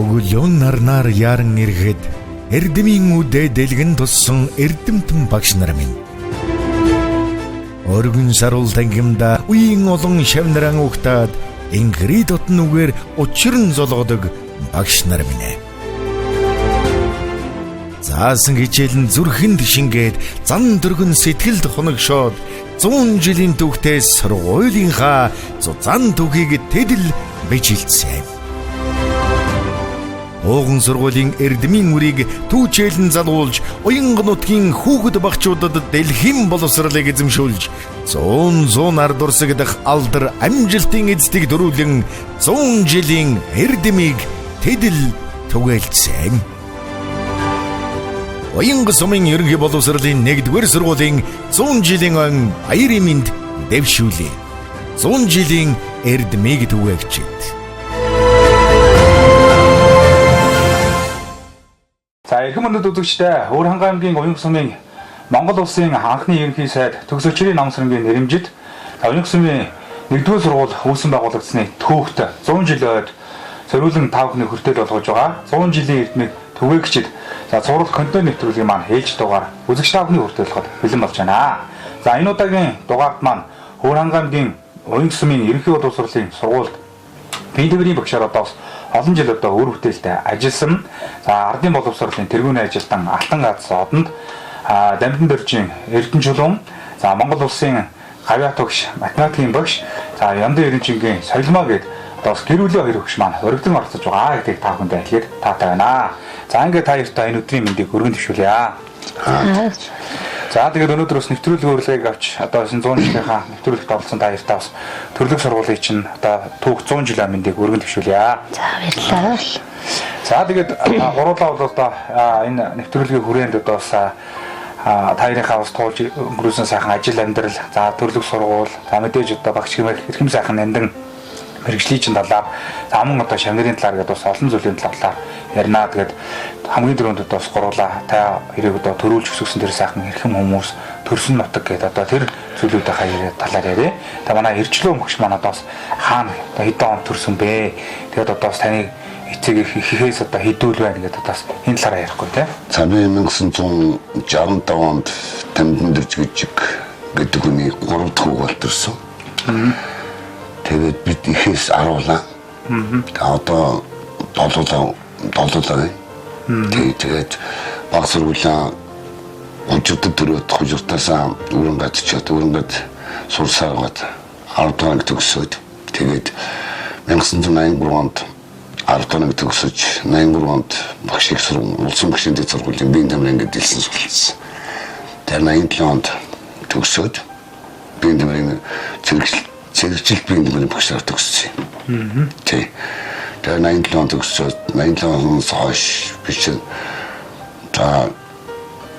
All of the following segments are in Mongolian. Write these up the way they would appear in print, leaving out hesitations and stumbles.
Өглөөн нарнаар яран ирэхэд эрдэмийн үдэ дэлгэн туссан эрдэмтэн багш нар минь. Өргөн саруул тангимда үеийн олон шавнаран угтаад ингри дотн үгээр учран золгодог багш нар минь. Заасан хичээл нь зүрхэнд шингээд зан дөргөн сэтгэлд хоногшоод 100 жилийн түүхтээс сургуулийнхаа зузаан түүхийг тэдэл бижилсэн. Ууган сургуулийн эрдмийн үрийг түүчээлэн залуулж, уянга нутгийн хүүхэд багчуудад дэлхийн боловсролыг эзэмшүүлж, 100 ард урсагдах алдар амжилтын эзэдийг дөрүүлэн 100 жилийн эрдмийг тэдэл түгээлсэн. Уянга сумын ерөнхий боловсролын 1-р сургуулийн 100 жилийн өн баярын мэнд дэвшүүлээ. 100 жилийн эрдмийг түгээгчид. За их мөндөд үзэгчдээ Өвөрхангай аймгийн Уянга сумын Монгол улсын анхны ерөнхий сайд төгсөгчрийн намсрангийн нэрэмжит Уянга сумын 1-р сургууль үүсгэн байгуулагдсны түүхт 100 жил ойд зориулан 5 хүний хүртэл болгож байгаа. 100 жилийн эрдмийг түгээгчид за цуврал контент нэвтрүүлгийн маань ээлж дугаар үзэгч та бүхний хүртэлхэд бэлэн болж байна. За энэ удаагийн дугаард маань Өвөрхангай аймгийн Уянга сумын ерөнхий боловсролын сургуульд педагогийн багшаар одоос олон жил одоо өр бүтээлтэй ажилласан. За ардын боловсролын тэргүүний ажилтан Алтан гац одонд Дамжин дөржийн Эрдэнэ чулуун, за Монгол улсын гавьяа тогш математикийн багш, за Яндан Ерөнчингийн соёлмоо гээд одоос гэр бүлийн хоёр багш маань өргөдөн оролцож байгаа гэдгийг та бүхэнд хэлгээд таатай байна. За ингээд та хоёртаа энэ өдрийн мэндийг өргөн төвшүүлье. За тэгээд өнөөдөр бас нэвтрүүлгийн урилгыг авч одоо 100 жилийнхаа нэвтрүүлэгт оролцсон та хоёртаа бас төрлөг сургуулийн чинь одоо түүх 100 жилийн мэндийг өргөн төвшүүлье. За баярлалаа. За тэгээд гурлаа бол одоо энэ нэвтрүүлгийн хүрээнд одоо бас та хоёрынхаа бас туулж өнгөрөөсөн сайхан ажил амьдрал, за төрлөг сургууль, за мэдээж одоо багш гэмээр хэрхэм сайхан нандин мэрэгжлийн чин талаар, за мөн одоо шавнырын талаар гэдэг бас олон зүйлийн талаар ярина. Тэгээд хамгийн дөрөнд одоо бас гурлаа та хоёрыг одоо төрүүлж өсгсөн тэр сайхан хэрхэм хүмүүс, төрсөн нутаг гэдэг одоо тэр зүйлүүдийн хаяа талаар яриа. Та манай эрчлөө өмгч маань одоо бас хаана одоо хэдэн он төрсөн бэ? Тэгээд одоо бас таны эцэг ихээс одоо хэдүүл байна гэдэг одоо бас энэ талаараа ярихгүй тийм. За би 1965 онд Дамжин дөрж гэдэг хүний 3 дахь хүүг болторсон. Тэгээд бид ихээс аруулаа. Одоо долуулаа. Тэгээд баг сургуулийн хожигдод төрөд хожигдтаасаа өрөнгөд чад өрөнгөд сурсаагаад 10 дахь төгсөөд тэгээд 1983 онд 10 дахь төгсөж 83 онд багшиг улсын багшийн дэд сургуулийн биеийн тамирын ингээд дэлсэн суралцсан. Тэгээд 87 онд төгсөөд биеийн тамирын цэрэгжилт биеийн тамирын багшаар төгссөн. Тий. Тэгээд 87 онд төгсөөд 87 оноос хойш биш за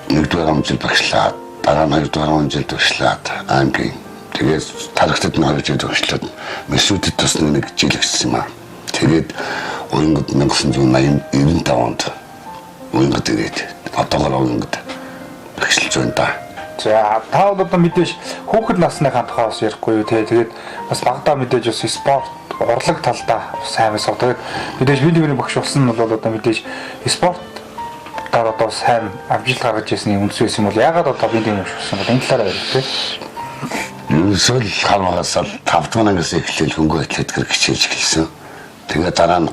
1-р амжилт багшлаад дараа нь 2-р амжилт багшлаад аймгийн тэгээд тархтад нь 2 жил багшлаад Месүдэд бас нэг жил гисэн юм аа. Тэгээд Уянгад 1995 онд Уянгад ирээд одоогоор Уянгад багшилж байна да. За та бол одоо мэдээж хүүхэд насныхаа тухай бас ярихгүй юу те. Тэгээд бас багадаа мэдээж бас спорт урлаг талдаа сайн байсан. Тэгээд мэдээж видеогийн багш болсон нь бол одоо мэдээж спорт дээр одоо сайн амжилт гаргаж ирсний үндэс байсан юм бол ягаад одоо видеогийн багш болсон бол энэ талаараа ярих те. Ерөөсөө хамаагаас 5 дахь ангиас эхлээл хөнгөө атлетикээр хичээж эхэлсэн. Тэгээд дараа нь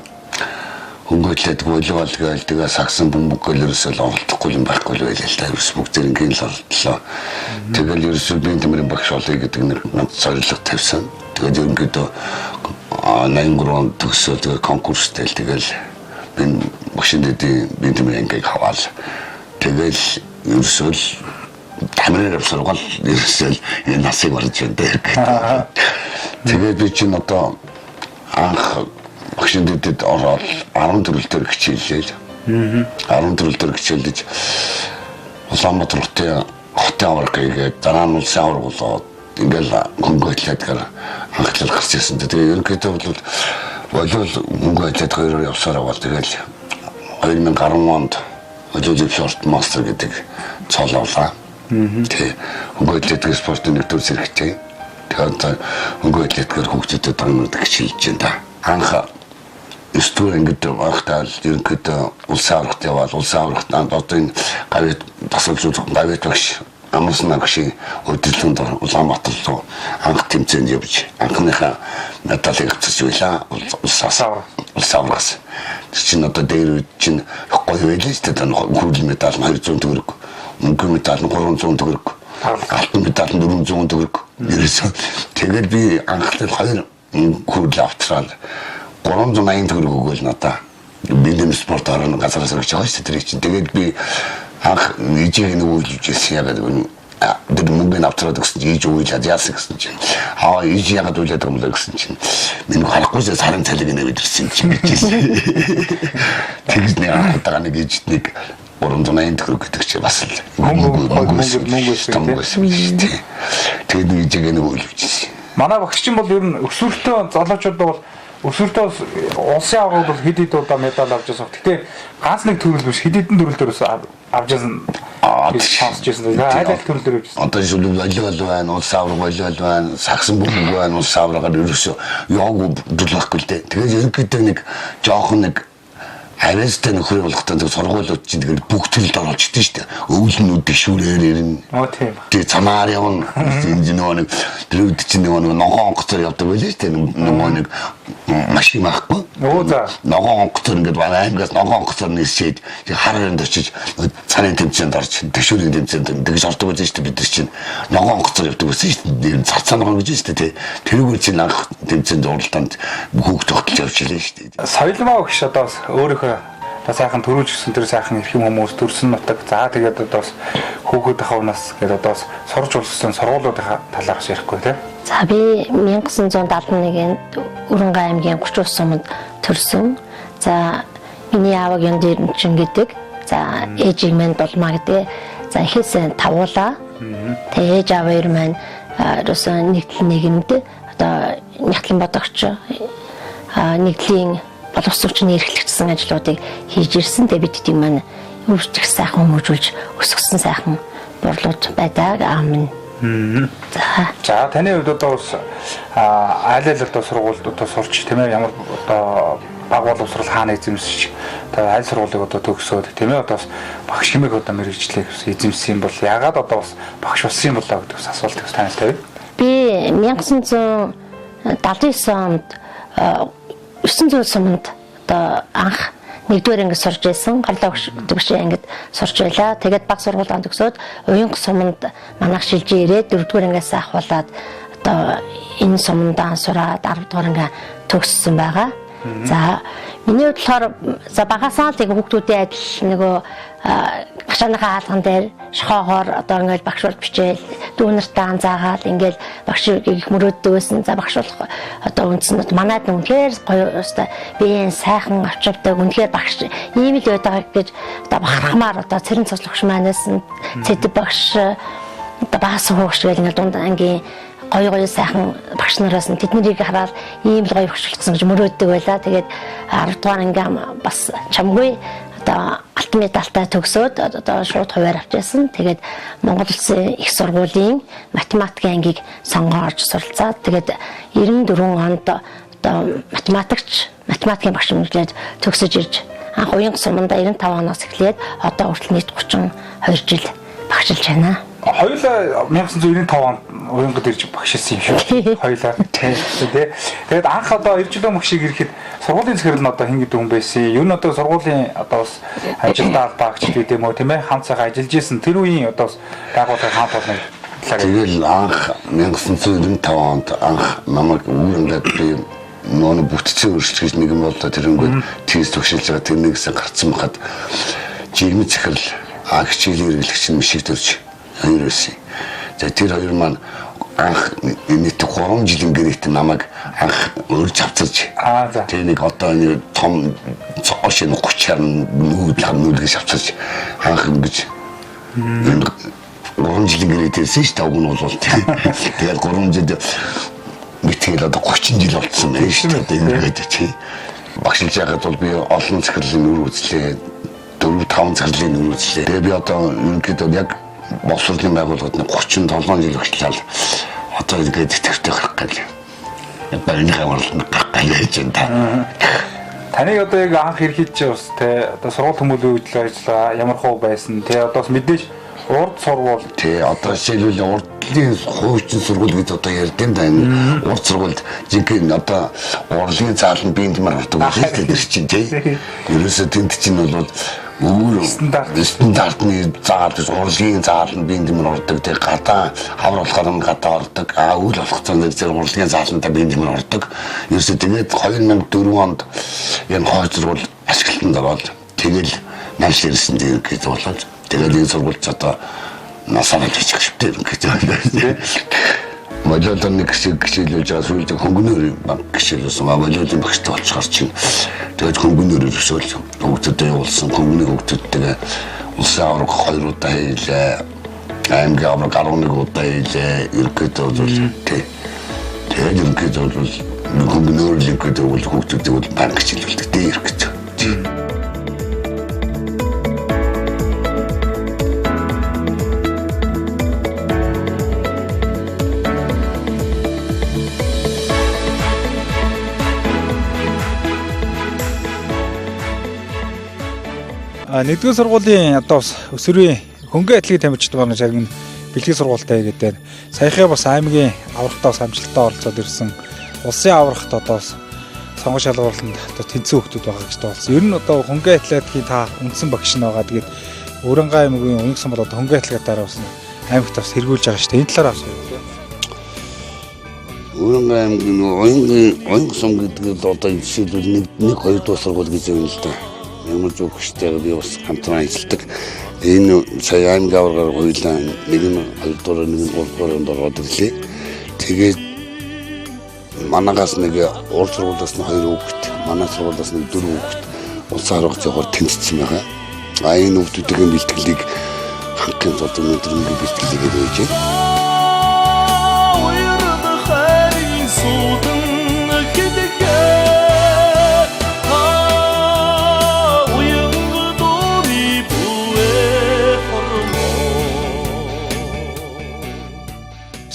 хөнгөө атлетик волейбол гээл тэгээ сагсан бөмбөг гээл ерөөсөө оролдохгүй юм байхгүй л байлаа л та. Ерөөс бүгд зэрэнгийн л оролдлоо. Тэгэл ерөөсөө биеийн тамирын багш болъё гэдэг нэг зорилго тавьсан. Тэгээд ерөнхийдөө 83 онд төгсөө тэгээ конкурстэй л тэгэл би багшийн дэдийн биеийн тамирын ангийг хаваал. Тэгэл ерөөсөө тамирын сургууль ерөөсөө энэ насыг барж байна. Тэгээд би чинь одоо анх багшийн дэдэд ороод 10 төрөлтөөр хичээлээ. 10 төрөлтөөр хичээлж Улаанбаатар хотын аврагыг дараа нь улсын авраг болоод ингээл хөнгөө атлетикаар анхлал гарч ирсэн. Тэгээ ерөнхийдөө бол волейбол хөнгөө атлетик хоёроор явсараа бол тэгэл 2010 онд волейбол шорт мастер гэдэг цол авлаа. Тэгээ хөнгөө атлетик спортын нэг төр зэрэгтэй. Тэгээд хөнгөө атлетикээр хүүхдүүдэд дарамт хичээлж байна. Анх Өстөр ингээд багтаал ерөнхийдөө улсын аврагт яваад улсын аврагтанд одоо энэ гавьд тасалж гавьд багш амарсан агшиг өдөрлөнд Улаанбаатар руу анх тэмцээнд явж анхныхаа медалийг авчирч байлаа. Улсын аврагаас. Тэр чинь одоо дээр үед чинь гоё байлээ шүү дээ. Хөрөл медаль нь 200 төгрөг, мөнгө медаль нь 300 төгрөг, алтан медаль нь 400 төгрөг. Ерөөсөө тэгээд би анхлын 2 хөрөл авчраад 380 төгрөг өгөөл надаа. Бидний спорт орон газраас ирж байгаа шүү дээ. Тэр чинь тэгээд би анх ээжийг нэг үйлж ирсэн ягаад тэр мөнгөний авчраад гэсэн чинь ээж үйлээд яасан гэсэн чинь ээж ягаад үйлээд байгаа юм бэ гэсэн чинь миний харахгүй сарын цалиг нэ бидэрсэн чинь бичсэн. Тэгж нэг анхудаа нэг ээжт нэг 380 төгрөг гэдэг чинь бас л мөнгө шүү дээ. Тэгээд ээжийг нэг үйлжсэн. Манай багш чинь бол ер нь өсвөртөө залуучууд бол өсвөртөө улсын аврагт бол хэд хэд удаа медаль авч байсан. Гэтэ ганц нэг төрөл биш хэд хэдэн төрөлдөөс авч байсан. Сонсч байсан. Айл төрөлдөр авч байсан. Одоо шүлэг волейбол байна, улсын авраг волейбол байна, сагсан бөмбөг байна, улсын аврагаар ерөөсөө яваагүй дулаахгүй л дээ. Тэгээд ерөнхийдөө нэг жоохон нэг авьяастай нөхөр болгохтой нэг сургуулиуд чинь тэгээд бүгд төрөлд оролж идэв шүү дээ. Өвлнүүд шүүрээр ирнэ. Тийм. Тэгээд цамаар явна. Энэ нэг төрөлд чинь нэг ногоон онгоцоор явдаг байлээ шүү дээ. Нэг машин байхгүй. Оо за. Ногоон онгоцоор ингээд аймагаас ногоон онгоцоор нисээд харааранд очиж цааны тэмцээнд орж төшөөрийн тэмцээнд тэгж ордог байж шүү дээ. Бид нар чинь ногоон онгоцоор явдаг байсан шүү дээ. Царцаа ногоон гэж шүү дээ. Тэрүүгээр чинь анх тэмцээнд уралдаанд хүүхд тогтолж явж илээ шүү дээ. Соёлмаа багш одоо өөрийнхөө сайхан төрүүлж гисэн тэр сайхан эрхэм хүмүүс төрсөн нутаг. За тэгээд одоо хүүхэд ахуйнаас гээд одоо сурж улссан сургуулиудын талаас ярихгүй тийм. За би 1971-нд Өрөнгө аймгийн 30 ус суманд төрсөн. За миний аавыг Яндэрчин гэдэг. За ээжийг минь Дулмаа гэдэг. За эхээсээ Тавуулаа. Тэгээ ээж аав хоёр маань ерөөсөө нэгдэл нийгэмд одоо Нягтлан бодогч нэгдлийн боловсролчны эрхлэгчсэн ажлуудыг хийж ирсэн. Тэгээ бид тийм маань өөрсдөө сайхан хүмүүжүүлж өсгсөн сайхан борлууд байдаг аамн. За таны хувьд одоо бас аль одоо сургуульдаа сурч тийм ээ ямар одоо баг боловсрол хаана эзэмсэж одоо аль сургуулийг одоо төгсөөд тийм ээ одоо бас багш хэмээх одоо мэрэгчлээ эзэмсэн бол ягаад одоо бас багш болсон юм болоо гэдэг асуулт бас танаас тавь. Би 1979 онд 900 суманд одоо анх нэгдүгээр ангид сурж байсан. Гарлаа төгсөө ангид сурж байлаа. Тэгээд баг сургуулийн төгсөөд уянга суманд манайх шилжиж ирээд 4-р ангиас ахуулаад одоо энэ сумандаа сураад 10-р анги төгссөн байгаа. За миний бодлохоор за багасаа л яг хүүхдүүдийн адил нөгөө гашааныхаа хаалган дээр шохоогоор одоо ингээл багш бол бичээл дүүнартаа анзаагаал ингээл багшийг их мөрөөддөг байсан. За багш болох одоо үндсэн манайд үнэхээр гоё өстой биеийн сайхан авчирдаг үнэхээр багш ийм л байдаг гэж одоо бахархмаар одоо цэрэн цоцлогч манаас цэдэв багш одоо баас хуугч гэл ингээл дунд ангийн гоё сайхан багш нараас нь тэднийг хараад ийм л гоё багш болсон гэж мөрөөддөг байлаа. Тэгээд 10 дугаар анги бас чамгүй одоо алтан медальтай төгсөөд одоо шууд хуваар авчихсан. Тэгээд Монгол Улсын их сургуулийн математикийн ангийг сонгоож суралцаад тэгээд 94 онд одоо математикийн багш мэргэжлээд төгсөж ирж анх уянга суманда 95 оноос эхлээд одоо хүртэл нийт 32 жил багшилж байна. Хоёулаа 1995 онд уянгад ирж багшилсан юм шүү. Хоёулаа тийм. Тэгээд анх одоо иржлөө багшиг ирэхэд сургуулийн захирал нь одоо хэн гэдэг хүн байсан. Юу н одоо сургуулийн одоо бас ажилдаа багч гэдэг юм уу тийм ээ хамт цагаа ажиллаж исэн. Тэр үеийн одоо байгууллагын хамт олонны талаар. Тэгэл анх 1995 онд анх намайг үүрэмлээд би нөө бүтцийн өршөлт гэж нэг юм болоо тэрнгүүд тест төгшилж байгаа тэрнийгээс гарцсан байхад жигмэ захирал хичээлийн хэрэглэгч нь мишиг төрж хоёр байсан. За тэр хоёр маань анх нийт 3 жилийн гэрээт намайг анх өрж авчирч. За. Тэр нэг одоо нэг том цоошин 30-аар нүүлгэж авчирч анх ингэж 3 жилийн гэрээт ирсэн ш тавг нь бол тэгээд 3 жил мэтгэл одоо 30 жил болцсон байна ш тэгээд чи багшилж байгаад бол би олон захирлын үр үзлээ 4-5 захирлын үр үзлээ. Тэгээд би одоо ерөнхийдөө яг боловсролын байгууллагад 37 жил ажиллаад одоо ингээд итгэвтэй гарах гал. Яг барины хаварлын гарах гал гэж байна. Таныг одоо яг анх ирэхэд чи бас те одоо сургууль хүмүүлийн хөдөлгөөн ажиллагаа ямар хөө байсан те одоо бас мэдээж урд сургууль тий одоо жишээлбэл урдлын хуучин сургууль гэж одоо ярьдаг юм да энэ урд сургуульд жинхэнэ одоо урлагийн заалан биендмар ордог байх тийм чинь тий. Ерөөсө тэнд чинь бол өөр стандартны заал гэж урлагийн заалан биендмар ордог тий гадаа хавар болохоор гадаа ордог үйл болох цаанаар зэрэг урлагийн заалантай биендмар ордог. Ерөөсө тэгээд 2004 онд энэ хойд сургууль ашиглалтанд ороод тэгэл нааш ирсэн дээр гэж болоод тэгээд энэ сургуульд одоо насаараа жижиг шивтэй ингэж байна. Модулын нэг гişэлж байгаа сүүлд хөнгөнөр банк гişэлсэн модулын багштай болчихор чинь тэгээд хөнгөнөр өсөөл хөгтөдөө явуулсан хөнгөний хөгтөдөө улсын авраг 2 удаа хийлээ аймгийн авраг 11 удаа хийлээ ерөнхийдөө бол тий тэгээд ерөнхийдөө бол хөнгөнөр линкэд бол хөгтөдөө бол банк гişэлдэг тий ерөнхийдөө тий. Нэгдүгээр сургуулийн одоо бас өсвөрийн хөнгөн адилгын тамирчид байна яг энэ бэлгийн сургуультай гэдэг. Саяхан бас аймгийн аврагтаа амжилттай оролцоод ирсэн. Улсын аврагт одоо сонгон шалгуурланд одоо тэнцэн хөлтүүд байгаа гэж болсон. Ер нь одоо хөнгөн атлетикийн та үндсэн багш нь байгаа. Тэгээд Өрөнгөө аймгийн уянг сум бол одоо хөнгөн атлетикаар бас аймагт бас хэрэгжүүлж байгаа шүү дээ. Энэ талаар бас юу? Өрөнгөө аймгийн уянг сум гэдэг нь одоо жишээлбэл нэг хоёр дугаар сургууль гэж юм л да. Ямар ч өгчтэй би бас хамтран ажилладаг. Энэ сая аймгийн аваргаар хуйлаа нэг нь 2 дугаар нэг нь 3 дугаар ороод ирлээ. Тэгээд манагаас нэг урд сургуулиас нь 2 хүүхэд, манай сургуулиас нэг 4 хүүхэд улсын аврагт явахаар тэнцсэн байгаа. Энэ хүүхдүүдийн бэлтгэлийг хангахын тулд өнөөдөр ингэ бэлтгэлийг хийж байна.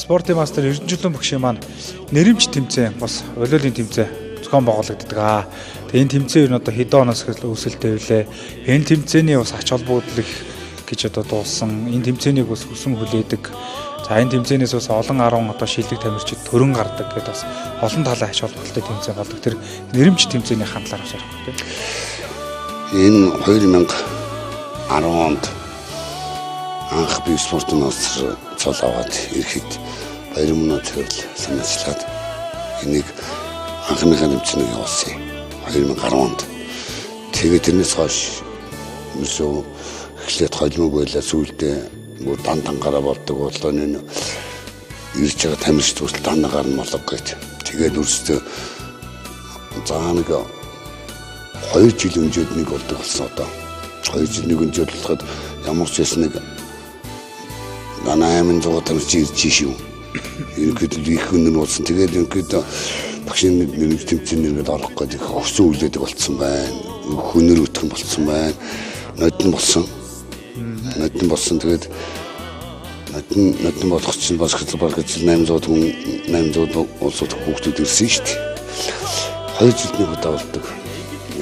Спортын мастер Эрдэнэжлэн багшийн маань нэрэмж тэмцээн бас волейболын тэмцээн зохион байгуулагддаг. Тэгээ энэ тэмцээн юу одоо хэдэн оноос үүсэлтэй вүлээ. Энэ тэмцээний бас ач холбогдол гэж одоо дуулсан. Энэ тэмцээнийг бас хүсэн хүлээдэг. За энэ тэмцээнээс бас олон 10 одоо шилдэг тамирчид төрөн гардаг гэдэг бас олон талын ач холбогдолтой тэмцээн болдог. Тэр нэрэмж тэмцээний хандлаар бас ярих байна. Энэ 2010 онд анх би спортын мастер цол аваад ирэхэд баяр мөнөө төрөл санаачлаад энийг анхныхаа тэмцээнийг явуулсан 2010 онд. Тэгээд тэрнээс хойш өсөө эхлээд холимог байлаа сүүлдээ бүр дандангаараа болдог болоо энэ ирж байгаа тамирчид хүртэл данаагаар нь молог гэж. Тэгээд өөрсдөө заа нэг 2 жил өнжөөд нэг болдог болсон одоо. 2 жил нэг өнжөөд болоход ямар ч байсан нэг 800 тамирчин ирж шүү. Ерөнхийдөө их өнөр болсон. Тэгээд ерөнхийдөө багшийн нэг тэмцээнд ингээд орох гэдэг өгсөн үлдээдэг болсон байна. Хөнөр өтгөн болсон байна. Нодон болсон. Тэгээд нодон болох чинь бас бараг 800 хүн 800 улсууд хүүхдүүд ирсэн шүү дээ. 2 жилд нэг удаа болдог.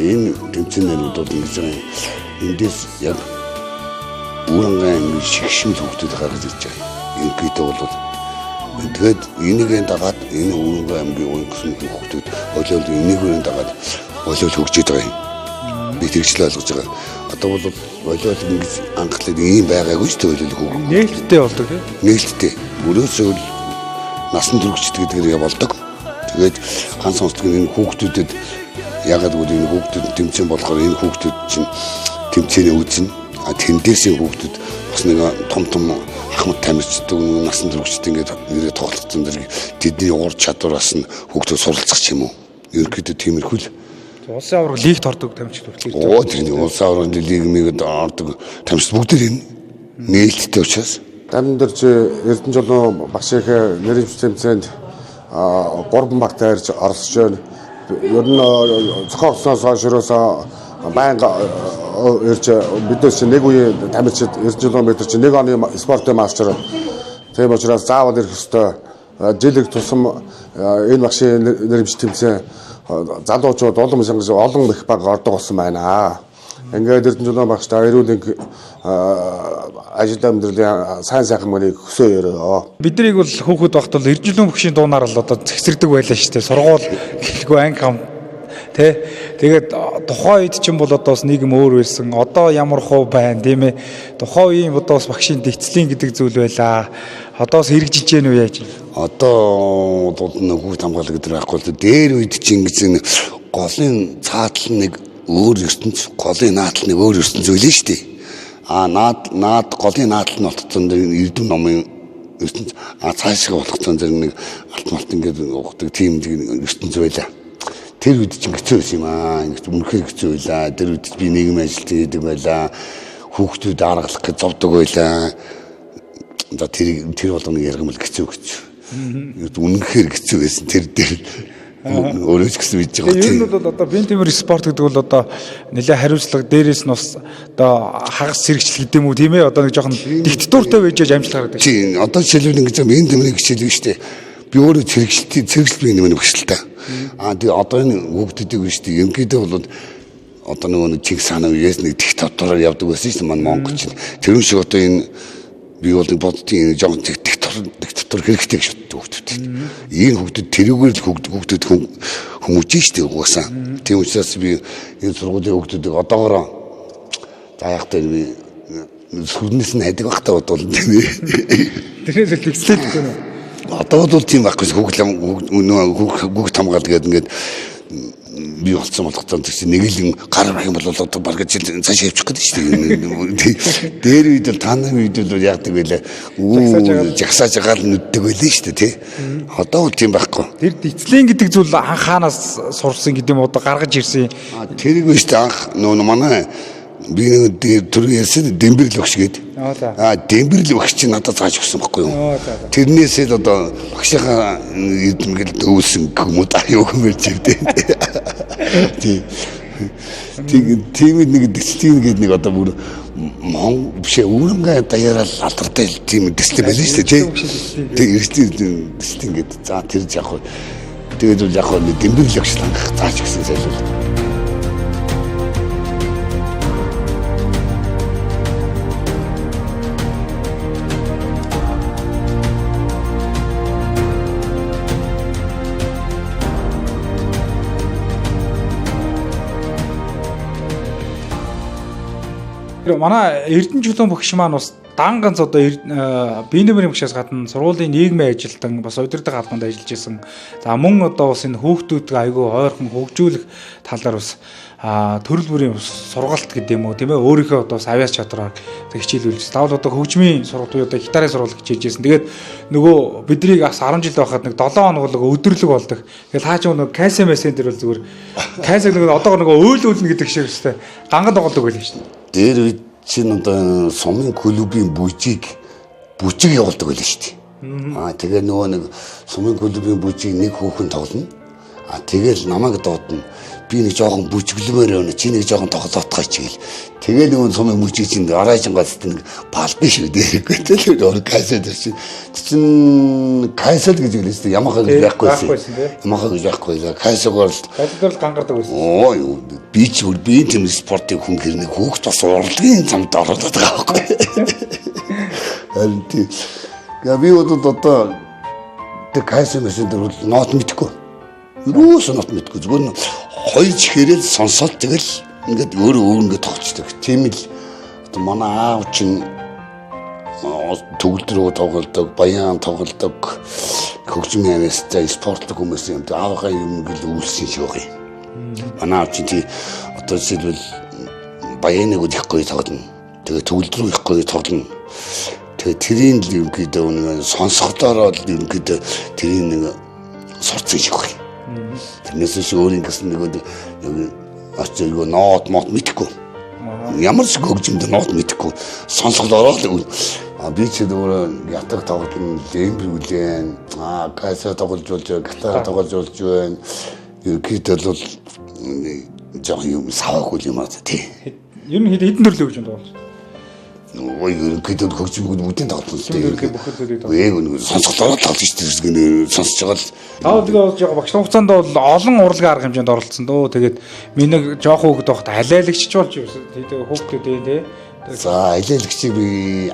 Энэ тэмцээнүүд бол ингэж байгаа. Эндээс яг Өрөнгөө шигшмэл хүүхдүүд гаргаж ирж байгаа. Ерөнхийдөө бол тэгээд энийгээ дагаад энэ Өрөнгөө аймгийн уянг сум хүүхдүүд олоод энийгээ дагаад олоод хөгжиж байгаа юм. Би тэгчлээ ойлгож байгаа. Одоо бол олоод ингэж анхлаад ийм байгаагүй ч төлөөлөл хүүхд. Нээлттэй болдог тийм. Нээлттэй. Өрөөсөө насан туршид гэдгээр болдог. Тэгээд хан сонсдгийн энэ хүүхдүүдэд ягаад гэвэл энэ хүүхдүүд тэмцээн болохоор энэ хүүхдүүд чинь тэмцээний үзнэ. Тэндээсээ хүүхдүүд бас нэг том ахмад тамирчдаг насан туршид ингээд нэрээ тоглолцсон зэрэг тэдний ур чадвараас нь хүүхдүүд суралцах юм уу? Ерөнхийдөө тиймэрхүү л. Улсын авраг лигт ордог тамирчид хүртэл. Оо тийм улсын авраг лигмэд ордог тамирчид бүгд нээлттэй учраас. Дамн дээр чи Эрдэнэжлэн багшийнхаа нэрэмж тэмцээнд 3 багтаа ирж оролцож байна. Ер нь зохиолсноос хойшроосоо байнга ирж биднээс нэг үеийн тамирчид Эрдэнэжлэн метр чи 1 оны спортын мастер. Тийм учраас заавал ирэх ёстой. жилиг тусам энэ багшийн нэрвч тэмцээн залуучууд олон их баг ордог болсон байна. Ингээд Эрдэнэжлэн багштай эрүүлэнг ажил амьдралын сайн сайхан мөрийг өсөө өрөө. Биднийг бол хүүхэд багт бол Эрдэнэжлэн багшийн дуунаар л одоо зэгсэрдэг байлаа шүү дээ. Сургууль гэлгүй анги хам тэ. Тэгээд тухайн үед ч юм бол одоо бас нийгэм өөр байсан. Одоо ямар хөө байна тийм ээ. Тухайн үеийн одоо бас багшийн дэгцлийн гэдэг зүйл байлаа. Одоо бас хэрэгжиж гэнэ үү яаж? Одоо хүүхд хамгаалал гэдэг байхгүй л дээр үед чинь ингэж голын цаатал нэг өөр ертөнц, голын наатал нэг өөр ертөнц байлаа шүү дээ. Наад голын наатал нь болтсон эрдэм номын ертөнц. Цаашгаа болгоцсон зэрэг нэг алтмалт ингээд угдаг тийм ертөнц байлаа. Тэр үед чинь хэцүү байсан юм аа. Ингээд үнэхээр хэцүү байлаа. Тэр үед би нийгмийн ажилт хийдэг байлаа. Хүүхдүүд аргалах гэж зовдөг байлаа. За тэр болгоны яргамал хэцүү гэж. Үнэхээр хэцүү байсан тэр дээр. Өөрөө ч гэсэн бийж байгаа. Ер нь бол одоо бие тэмэр спорт гэдэг бол одоо нэлээ хариуцлага дээрээс нь бас одоо хагас сэргчлэл гэдэг юм уу тийм ээ одоо нэг жоохон диктатуртай байж амжилт гаргадаг. Тийм одоо жишээлбэл ингэж бие тэмрийг хичээлвэ штэ. Би өөрөө цэрэгчлээ нэг хөшөлтэй. Тэгээ одоо энэ хүүхдүүдийг биш штэ. Ерөнхийдөө бол одоо нэг Чингис хааны үеэс нэг диктатураар явдаг байсан шүү дээ манай монголч. Тэр шиг одоо энэ би бол боддгийн жоохон диктатур хэрэгтэй гэж боддог хүүхдүүд. Ийм хүүхдүүд тэрүүгээр л хүүхдүүд хүмүүжин шүү дээ угаасаа. Тийм учраас би энэ сургуулийн хүүхдүүдийг одоогоор за яг та би сүрнээс нь хайдаг байхдаа бодвол тийм ээ. Тэрнээс л тэгслээд байна. Одоо бол тийм байхгүй хүүхд хамгаалал гэдэг ингээд би болцсон болгоцсон тийм нэг л гар барах юм бол одоо баг цааш явчих гэдэг шүү дээ. Дээр үед л таны үед л яадаг байлаа. Жагсааж байгаа л нүддэг байлаа шүү дээ тий. Одоо бол тийм байхгүй. Тэр эцлэн гэдэг зүйл анх хаанаас сурсан гэдэг юм одоо гаргаж ирсэн. Тэрийг биш анх нөө манай би нэг төрийн ярьсан Дэмбэрл багш гээд. Дэмбэрл багш чинь надад зааж өгсөн байхгүй юу? Тэрнээсээ л одоо багшийнхаа эдмгэл дөөсөн хүмүүд аюу хэмэрч ивдээ. Тийм нэг дисциплин гэдэг нэг одоо бүр биш үүрэнгээ даяараа алдартай тийм дисциплин байлаа шүү дээ тий. Тийм дисциплин гэдэг. За тэр яг тэгээд яг Дэмбэрл багш зааж өгсөн байлаа. Манай Эрдэнэжлэн багш маань бас дан ганц одоо бие нэмрийн багшаас гадна сургуулийн нийгмийн ажилтан бас удирдах албанд ажиллаж исэн. За мөн одоо бас энэ хүүхдүүдийг айгүй ойрхон хөгжүүлэх талаар бас төрөл бүрийн сургалт гэдэг юм уу тийм ээ өөрийнхөө одоо авиас чадраар хичээлүүлж. Заавал одоо хөгжмийн сургалтуудаа гитарын сургалт хичээж ирсэн. Тэгээд нөгөө биднийг бас 10 жил байхад нэг 7 хоног бол өдөрлөг болдог. Тэгээд хаач нөгөө кайсэ мессенжер бол зүгээр кайсэг нөгөө одоо нөгөө өөлүүлнэ гэдэг шиг өстэй гангад тоглодог байлаа шүү дээ. Дээр үед чинь одоо сумын клубын бүжиг явуулдаг байлаа шүү дээ. Тэгээ нөгөө нэг сумын клубын бүжиг нэг хүүхэн тоглоно. Тэгэл намайг доодно. Би нэг жоохон бүжиглэмээр өнө чи нэг жоохон тоглоотгой чигээл. Тэгээ нөгөө сумын бүжиг чинь араажингаас нэг балбин шүү дээрэггүй тэгэл өөр кайсад чинь кайсад гэж хэлсэн ямахаа гэж байхгүй. Ямахаа гэж байхгүй. Кайсагаар л гангардаг байсан. Оо би ч би тийм спортын хүн гэрний хүүхд бас урлагийн замд ороод байгаа байхгүй. Харин тийм. Би одоо тэг кайсад мессенжер бол нот мэдхгүй. Юус нот мэдгүй зүгээр хоёр чихээрэл сонсоод тэгэл ингээд өөр ингээд тогтчихдаг. Тийм л одоо манай аав чинь төгөлдрөө тоглодог, баян тоглодог, хөгжмийн авьяастай спортлог хүмүүс юм. Аавынхаа юм гэл үйлсэн шиг байгаа юм. Манай аав чинь одоо жишээлбэл баяныг ихгүй тоглоно. Тэгээ төгөлдрөө ихгүй тоглоно. Тэгээ тэрийн л ерөнхийдөө сонсохлоороо л ерөнхийдөө тэрийн нэг сурцсан шиг байна. Тэрнээс шиг өөрийн гэсэн нэг ачаалгүй нот мот мэдхгүй. Ямар ч хөгжимд нот мэдхгүй. Сонсголоороо л би ч өөр ятаг тоглоно, лембри үлэн, кайса тоглож болж, гитар тоглож болж байна. Ерөнхийдөө бол жоо юм саваагүй юм аа тий. Ер нь хэдэн төрлөө гэж байна. ой ерөнхийдөө хөгжмөгд бүгдийн тоглолт ерөнхий бүх зүйлийг сонсголоор тоглож шүү дээ сонсож байгаа л таа тэгээ болж байгаа багш хугацаанд бол олон урлагийн арга хэмжээнд оролцсон дөө тэгээд миний жоох хүүхэд байхад алиалагч болж тэгээ хүүхдүүд тий за алиалагчийг би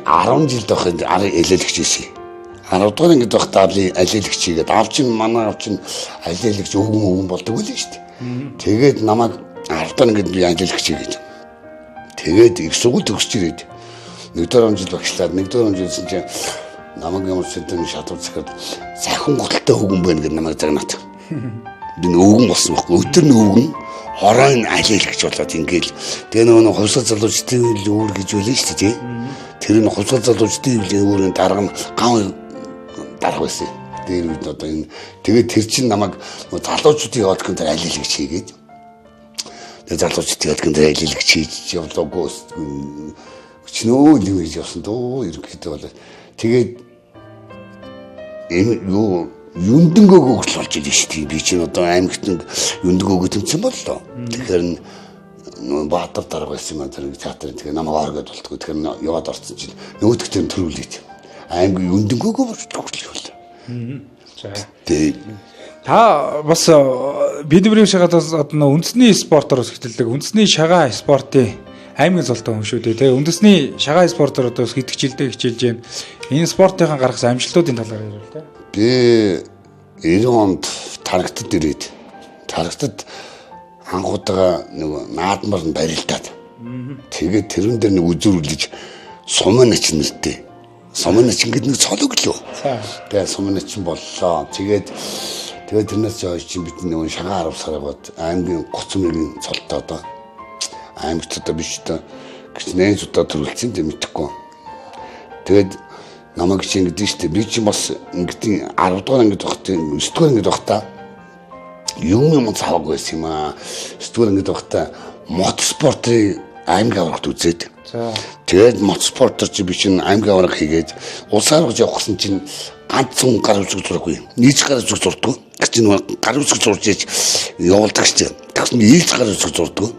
10 жил байхад алиалагч байсан 10 дугаар ангид байхдаа алиалагчийгээд авч манай авч алиалагч өвгөн болдог байл шүү дээ тэгээд намайг 10 дугаар ангид би алиалагчийгээд тэгээд их сургууль төгсч ирээд 1-р жил багшлаад 1-р жилсэн чинь намайг ямар ч юм шатуур захад сахин гуталтай хөвгөн байна гэж намайг загнаад. Би өвгөн болсон байхгүй. Өдөр нь өвгөн хоройн алиалагч болоод ингээл тэгээ нөгөө хувьсгал залуучдын үүр гэж үлээ шүү дээ. Тэр нь хувьсгал залуучдын үүрийн дарга нь гав дарга байсан. Тэр үед одоо энэ тэгээ тэр чинь намайг залуучдын яодгон дээр алиалагч хийгээд тэгээ залуучдын яодгон дээр алиалагч хийж явлаагүй чинөө л юм хийж явсан дөө ерөнхийдөө бол тэгээд юу юндэнгөөгөө хүртэл болж идэв шүү дээ би чинь одоо аймагт юндэнгөөгөө тэмцэн боллоо тэгэхээр Баатар дарга байсан юм тэр театрын тэгээ намайг оргоод болтгоо тэгэхээр яваад орсон чинь нөгөөдөгтөө төрүүлээд аймаг юндэнгөөгөө хүртэл боллоо тэгээд та бас бидний шагаад одоо үндэсний спортоор хэвтэлдэг үндэсний шагаа спортын аймгийн золтой хүн шүү дээ. Тэгээ үндэсний шагаа спортоор одоо хэдгчлээ хичээлж байна. Энэ спортынхаа гаргасан амжилтуудын талаар ярил та. Би 90 онд тарагтад ирээд тарагтад анхудаага нөгөө наадмар нь барилдаад. Тэгээд тэрэн дээр нэг үзүүрлэж сумнач нэртэй. Сумнач гэдэг нэг цолог лөө. Тэгээд сумнач боллоо. Тэгээд тэрнээс жоо чинь бид нөгөө шагаа 10 сар аваад аймгийн 30 мөрийн цолтой одоо аймагт одоо биш та гэж нэн зудаа төрүүлсэн дээ мэдэхгүй. Тэгээд намайг чинь гэдэг шүү дээ. Би чинь бас ингэдийн 10 дугаар ангид байхдаа 9 дугаар ангид байхдаа юм цаваагүй байсан юм аа. 9 дугаар ангид байхдаа мотоспортын аймгийн аврагт үзээд. Тэгээд мотоспортоор чи би чинь аймгийн авраг хийгээд улс аврагч явахсан чинь ганцхан гар үсэг зураггүй. Нийц гар үсэг зурдгүй. Гэвч нэг гар үсэг зурж яж явуулдаг шүү дээ. Тэгсэн нийц гар үсэг зурдгүй.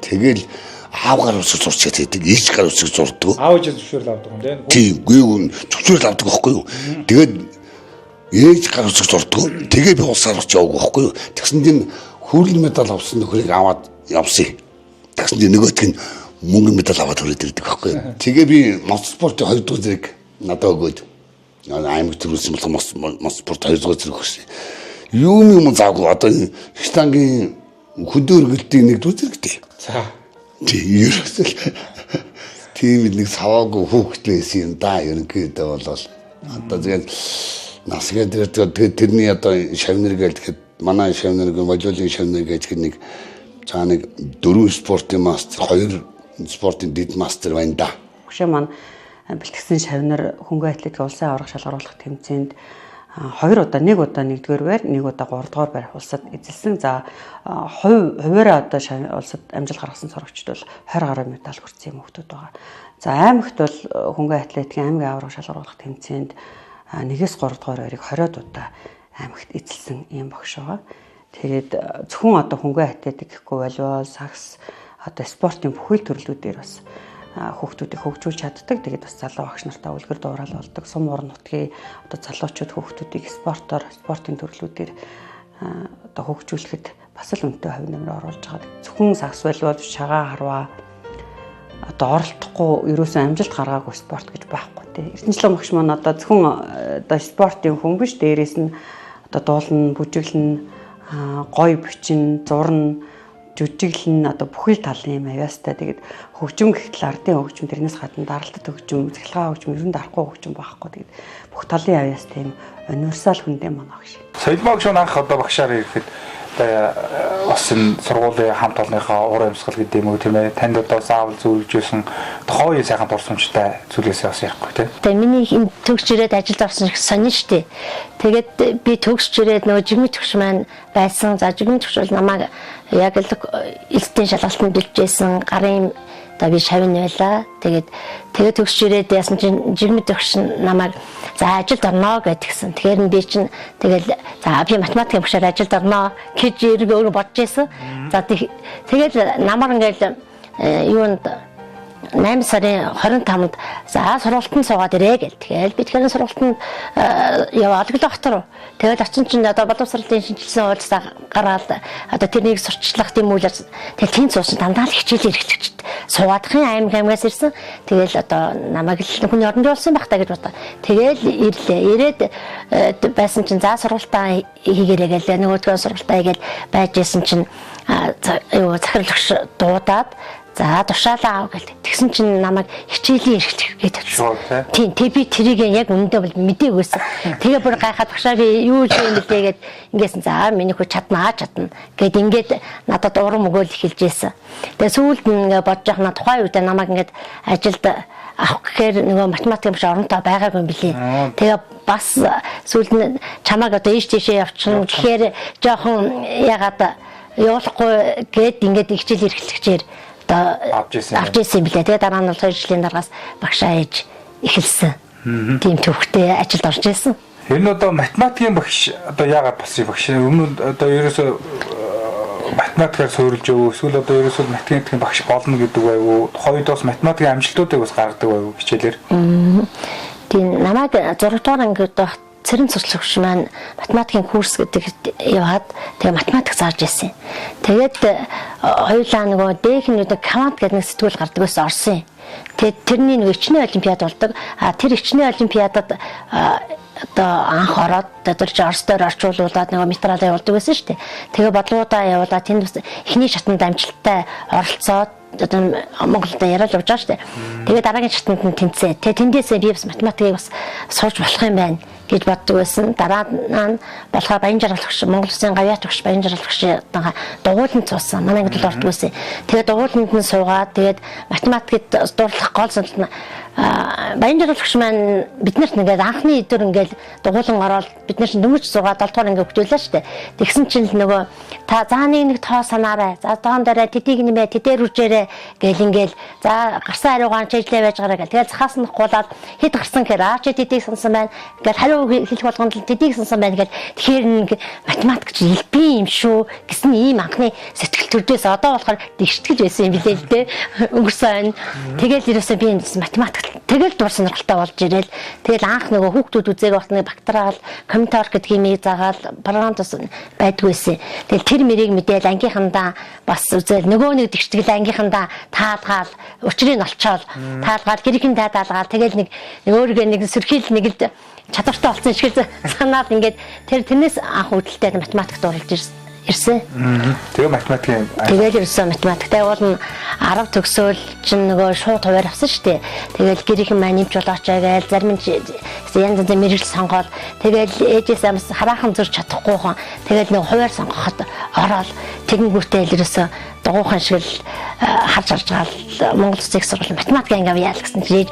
Тэгэл аав гар үсэг зурчаад байдаг. Ийч гар үсэг зурдаг. Аав ээж зөвшөөрөл авдаг юм дээ. Тийм, гүй зөвшөөрөл авдаг байхгүй юу? Тэгээд ээж гар үсэг зурдаг. Тэгээ би улсаар орч яваагүй байхгүй юу? Тэгсэн чинь хүрэл медаль авсан нөхрийг аваад явсан. Тэгсэн чинь нөгөөтг нь мөнгө медаль аваад хүрээд ирдэг байхгүй юу? Тэгээ би мотоспортын 2 дугаар зэрэг надад өгөөд аймаг төрүүлсэн болох мотоспорт 2 дугаар зэрэг өгсөн. Юм заагүй одоо штангийн хөдөө өргөлтийн 1 дугаар зэрэгтэй. За. Тийм ерөөсөө тийм нэг саваагүй хөөхтлээсэн юм да ерөнхийдөө бол одоо тэгээд насгийн тэгээд тэрний одоо шавнэр гээл манай шавнэр волейболын шавнэр гэж нэг цаа нэг 4 спортын мастер 2 спортын дэд мастер байна да. Хөшөө маань бэлтгэсэн шавнар хөнгө атлетик улсын аврах шалгаруулах тэмцээнд 2 удаа 1-р байр 1 удаа 3-р байр улсад эзэлсэн. За хуваараа одоо улсад амжилт гаргасан сурагчид бол 20 гаруй медаль хүртсэн юм хүмүүс байгаа. За аймагт бол хөнгө атлетикийн аймгийн аврах шалгаруулах тэмцээнд 1-3 дугаар байрыг 20 удаа аймагт эзэлсэн юм багш байгаа. Тэгээд зөвхөн одоо хөнгө атлетик гэхгүй волейбол, сакс одоо спортын бүхэл төрлүүдээр бас хүүхдүүдийг хөгжүүлж чаддаг. Тэгээд бас залуу багш нартай үлгэр дуурайл болдог. Сум ор нутгийн одоо залуучууд хүүхдүүдийг спортын төрлүүдээр одоо хөгжүүлэхэд бас л үнэтэй хувь нэмэр оруулж байгаа. Зөвхөн сакс волейбол, шагаа харваа одоо оролдохгүй ерөөсөө амжилт гаргаагүй спорт гэж байхгүй тий. Эрдэнэчлэн багш маань одоо зөвхөн одоо спортын хүн биш, дээрээс нь одоо дуулна, бүжиглэн, гой бичин, зурна, жүжиглэн одоо бүхэл талын юм аяастай. Тэгээд хөгжим гэхтэл ардын хөгжим, тэрнээс гадна даралтад хөгжим, цахилгаан хөгжим, ерөн дарахгүй хөгжим байхгүй. Тэгээд бүх талын аяастай юм универсал хүндээ манай багш. Соёлмаа багш анх одоо багшаар ирэхэд бас энэ сургуулийн хамт олонныхоо уур амьсгал гэдэг юм уу тийм ээ, танд одоо заавал зөвлөжсэн тохоо үе сайхан дурсамжтай зүйлээсээ бас яахгүй тийм. Тэгээ миний төгсж ирээд ажилд орсон их сонин штэ. Тэгээд би төгсж ирээд нөгөө жигмийн төгс маань байсан. За жигмийн төгс бол намайг яг л элтийн шалгалтанд бэлжсэн гарын одоо би шавны байлаа. Тэгээд төгсж ирээд яасан чинь жигмийн төгс намайг за ажилд орно гэдгсэн. Тэгэхээр би чинь тэгэл за би математикийн багшаар ажилд орно гэж өөрөө бодож байсан. За тэгэл намар ингээл юунд 8 сарын 25-нд за сургалтанд суугаад ирээ гэл. Тэгэл би тэгэхээр сургалтанд яваад л дотор. Тэгэл очин чинь одоо боловсролын шинжилсэн уулзаа гаргаад одоо тэрнийг сурчлах тийм үйл тэгэл тийм цуусан дандаа л хичээл эргэлцэж суугаадахын аймагаас ирсэн. Тэгэл одоо намайг л хүний оронд болсон байх та гэж бодлоо. Тэгэл ирлээ. Ирээд байсан чинь за сургалтаа хийгээрэй гэл нөгөөдгөө сургалтаа хийгээл байж исэн чинь захирлагч дуудаад за тушаалаа аав гэл. Тэгсэн чинь намайг хичээлийн эрхлэх гээд тавьсан. Тийм би тэрийг яг өндөө бол мдэггүйсэн. Тэгээ бүр гайхаад багшаа би юу л юм бэлээгээд ингэсэн за миний хүү чадна гэд ингээд надад урам өгөөл эхэлж ийсэн. Тэгээ сүүлд нь ингээд бодож явах тухайн үед намайг ингээд ажилд авах гэхээр нөгөө математик биш оронтой байгаагүй юм билий. Тэгээ бас сүүлд нь чамайг одоо ийш тийшээ явчихна гэхээр жоохон ягаад явуулахгүй гээд ингээд хичээл эрхлэгчээр авч ирсэн билээ. Тэгээ дараа нь бол 2 жилийн дараагаас багшаа ээж эхэлсэн. Тийм төвхтэй ажилд орж ирсэн. Энэ одоо математикийн багш одоо яагаад бас багш өмнө одоо ерөөсөө математикаар суурилж өгөө эсвэл одоо ерөөсөө математикийн багш болно гэдэг байв. Тухайд бас математикийн амжилтуудыг бас гаргадаг байв хичээлээр. Тийм намайг 6 дугаар ангид цэрэн цуцлагч маань математикийн курс гэдэг яваад тэгээ математик зааж ирсэн. Тэгээд хоёулаа нөгөө дээхнүүд квант гэдэг нэг сэтгүүл гардаг байсан Орсын. Тэгээд тэрний нэг ичнээ олимпиад болдог. Тэр ичнээ олимпиадад одоо анх ороод тэр Орсдоор орчуулуулаад нөгөө материалаа явуулдаг байсан шүү дээ. Тэгээ бодлогуудаа явуулаад тэнд бас эхний шатанд амжилттай оролцоод одоо Монголд яриад явж байгаа шүү дээ. Тэгээ дараагийн шатанд нь тэнцээ. Тэгээ тэндээсээ би бас математикийг бас сурч болох юм байна гэж боддог байсан. Дараа нь болохоор Баянжар лагч Монгол Улсын гавьяат багш Баянжар лагч дугууланд суусан. Манай ангид ордог байсан. Тэгээ дугууланд нь суугаад тэгээд математикт дурлах гол зүйл нь Баянжар лагч маань биднэрт ингээд анхны өдөр ингээд дугуулан ороод бид нар дөнгөж суугаад 7 дугаар ингээд хөтөлөө шүү дээ. Тэгсэн чинь нөгөө та заа нэг тоо санаарай. За тоон дээр тэдийг нэмээ тэдээр үржээрэй гэл ингээд за гарсан хариугаан чиглэлээ байж гараа гэл. Тэгээд цахаас нь гуулаад хэд гарсан гэхээр чи тэдийг сонсон байна. Ингээд хариу хэлэх болгонд тэдийг сонсон байна гэл. Тэгэхээр нэг математик чи хэлбий юм шүү гэсэн ийм анхны сэтгэл төрдөөс одоо болохоор дэгштгэж байсан юм билээ л дээ. Өнгөрсөн. Тэгэл ерөөсөө би математик тэгэл дур сонирхолтой болж ирэл. Тэгэл анх нөгөө хүүхдүүд үзээг болтны бактериал комментар гэдэг юмыг заагаад програмд байдгүйсэн. Тэгэл тэр мэрийг мэдээл ангийнхандаа бас үзэл нөгөө нэг дэгштгэл ангийнхандаа таалгаал учрыг олцоод таалгаал гэрийн даалгаал тэгэл нэг өөргөө нэг сөрхийл нэг л чадвартай болсон шиг санаад ингээд тэрнээс анх үүдэлтэй математикт орж ирсэн. Тэгээ математикийн тэгэл ирсэн математиктай бол 10 төгсөөл чинь нөгөө шууд хуваар авсан шүү дээ. Тэгэл гэрийнхэн маань нэмж болооч гээл зарим нь янз янзын мэрэгэл сонгоод тэгэл ээжээс амс хараахан зурж чадахгүй хон тэгэл нөгөө хуваар сонгоход ороод тэгэнгүүтээ л ерөөсө дугуйхан шиг л харж байгаа Монгол Улсын их сургуулийн математик анги авъя гэсэн чинь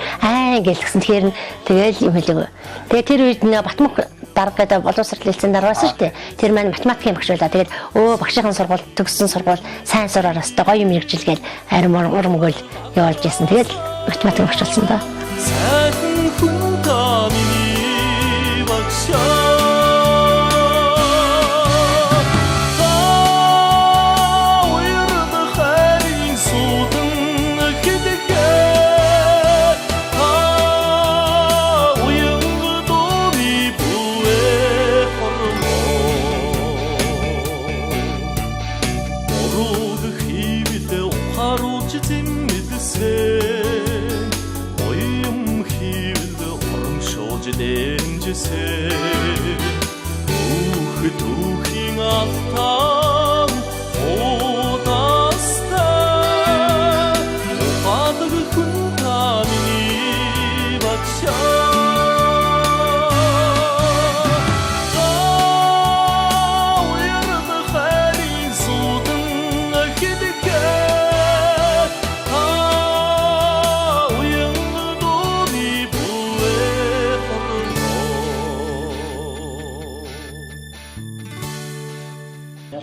гээл гэсэн тэгэхээр юм хэлэв. Тэгээ тэр үед нэ Батмөх дарга гэдэг боловсрол хэлцэн дараа байсан шүү дээ. Тэр маань математикийн багш байлаа. Тэгээд багшийн сургууль төгссөн сургууль сайн сураар өстой гоё юм хэрэгжилгээл харин урмгөл явуулж яасан. Тэгээд математик багш болсон да.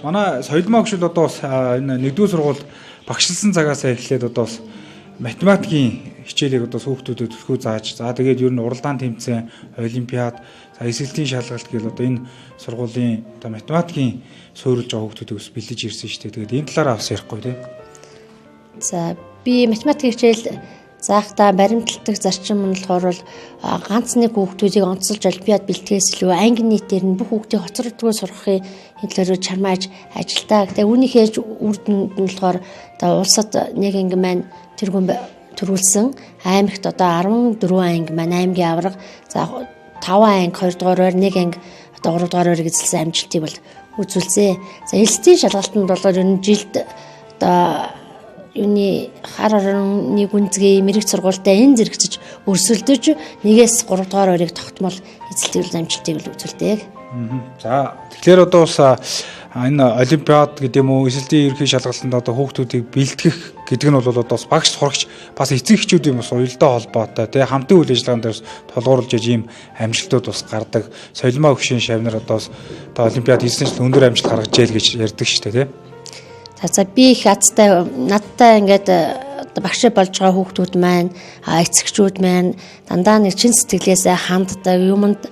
Манай соёлмаа гүшил одоо бас энэ 1-р сургууль багшлсан цагаас эхлээд одоо бас математикийн хичээлийг одоо хүүхдүүдэд төлхөө зааж за тэгээд ер нь уралдаан тэмцээн, олимпиад, эсэлтийн шалгалт гэл одоо энэ сургуулийн одоо математикийн суурилж байгаа хүүхдүүдийг бас бэлдэж ирсэн шүү дээ. Тэгээд энэ талаараа бас ярихгүй тийм. За би математикийн хичээл заахта баримталдаг зарчим нь болохоор бол ганц нэг хүүхдүүдийг онцолж олимпиад бэлтгэхээс илүү анги нийтээр нь бүх хүүхдийг хоцрогдгүй сургахын төлөөрөө чармааж ажилтаа. Тэгээ үүнийхээ үрдэнд нь болохоор одоо улсад нэг анги маань тэргүүн төрүүлсэн аймагт одоо 14 анги маань аймгийн авраг за 5 анги 2 дугаараар нэг анги одоо 3 дугаараар эзэлсэн амжилтыг бол үзүүлсэн. За элсдийн шалгалтанд бол ер нь жилд одоо юуны хар орны гүнзгий мэрэгч сургуультай энэ зэрэгцэж өрсөлдөж 1-3 дугаар өрийг тогтмол эзэлдэг амжилтыг л үзүүлдэг. За тэгэхээр одоо бас энэ олимпиад гэдэг юм уу эзэлтийн ерхий шалгалтанд одоо хүүхдүүдийг бэлтгэх гэдэг нь бол одоо бас багш сурагч бас эцэг эхчүүдийн бас уялдаа холбоотой тий хамтын үйл ажиллагаанд дээрс толгуурлаж ийм амжилтууд бас гардаг. Солимоо өгшийн шавнар одоо олимпиад хийсэн ч өндөр амжилт гаргаж яйл гэж ярьдаг шүү дээ тий. За би их азтай надтай ингээд одоо багш болж байгаа хүүхдүүд маань эцэгчүүд маань дандаа нэг чин сэтгэлээсээ ханддаг юмд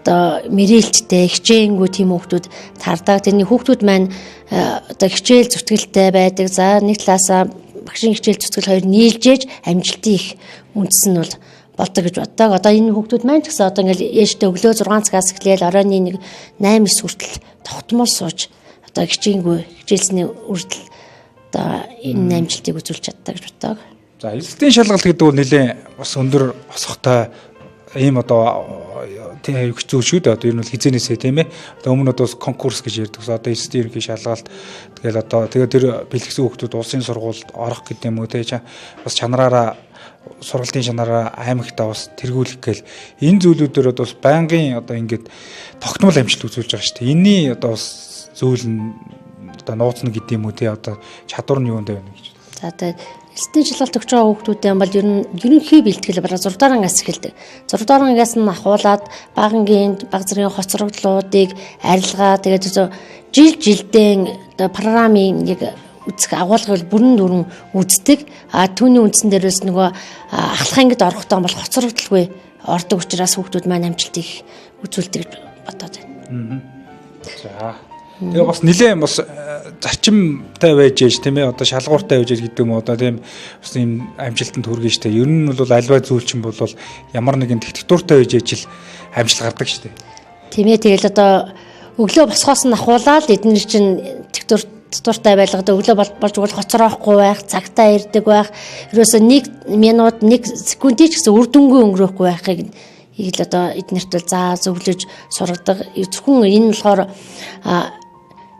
одоо мэрээлттэй хичээнгүү тийм хүүхдүүд тардаг. Тэрний хүүхдүүд маань одоо хичээл зүтгэлтэй байдаг. За нэг талаасаа багшийн хичээл зүтгэл хоёр нийлжээж амжилтын их үндэс нь бол болдог гэж боддог. Одоо энэ хүүхдүүд маань ч гэсэн одоо ингээд ээжтэй өглөө 6 цагаас эхлээл оройн 1-8 хүртэл тогтмол сууж одоо хичээнгүй хичээлсний үрдэл одоо энэ амжилтыг үзүүлж чаддаг гэж боддог. За эзэлтийн шалгалт гэдэг бол нэлээд бас өндөр босготой ийм одоо тийм хэцүү шүү дээ. Одоо ер нь хизэнээсээ тийм ээ. Одоо өмнө одоо конкурс гэж ярьдаг. Одоо эзэлтийн ерөнхий шалгалт тэгэл одоо тэр бэлтгэсэн хүүхдүүд улсын сургуульд орох гэдэг юм уу тийм бас чанараараа сургалтын чанараа аймагтаа бас тэргүүлэх гээл энэ зүйлүүдээр одоо бас байнгын одоо ингээд тогтмол амжилт үзүүлж байгаа шүү дээ. Энийний одоо бас зүйл нь одоо нууцна гэдэг юм уу тий одоо чадвар нь юунд байна гэж. За тэгээд эзэлтийн шалгалт өгч байгаа хүүхдүүдээ бол ер нь ерөнхий бэлтгэл бараг 6 дугаар ангиас эхэлдэг. 6 дугаар ангиас нь ахуулаад багангийн баг зэргийн хоцрогдлуудыг арилгаа тэгээд жил жилдээ одоо програмын нэг үзэх агуулгыг бүрэн дүрэн үздэг. Түүний үндсэн дээрээс нөгөө ахлах ангид орохдоо бол хоцрогдлгүй ордог учраас хүүхдүүд маань амжилтыг үзүүлдэг гэж бодоод байна. За тэгээ бас нэлээд бас зарчимтай байж ээж тийм ээ одоо шалгууртай байж ээж гэдэг юм одоо тийм бас юм амжилтанд хүргэн штэ. Ер нь бол альва зүйл чинь бол ямар нэгэн диктатуртай байж ээж л амжилт гардаг штэ. Тийм ээ тэгэл одоо өглөө босхоос нь ахуулаад эдгээр чинь диктатуртай байлгадаг өглөө болж өгөл хоцроохгүй байх, цагтаа ирдэг байх, ерөөсөө 1 минут 1 секундийг ч гэсэн үр дүнгүй өнгөрөөхгүй байхыг ийг л одоо эднэрт бол заа зөвлөж сургадаг. Зөвхөн энэ болохоор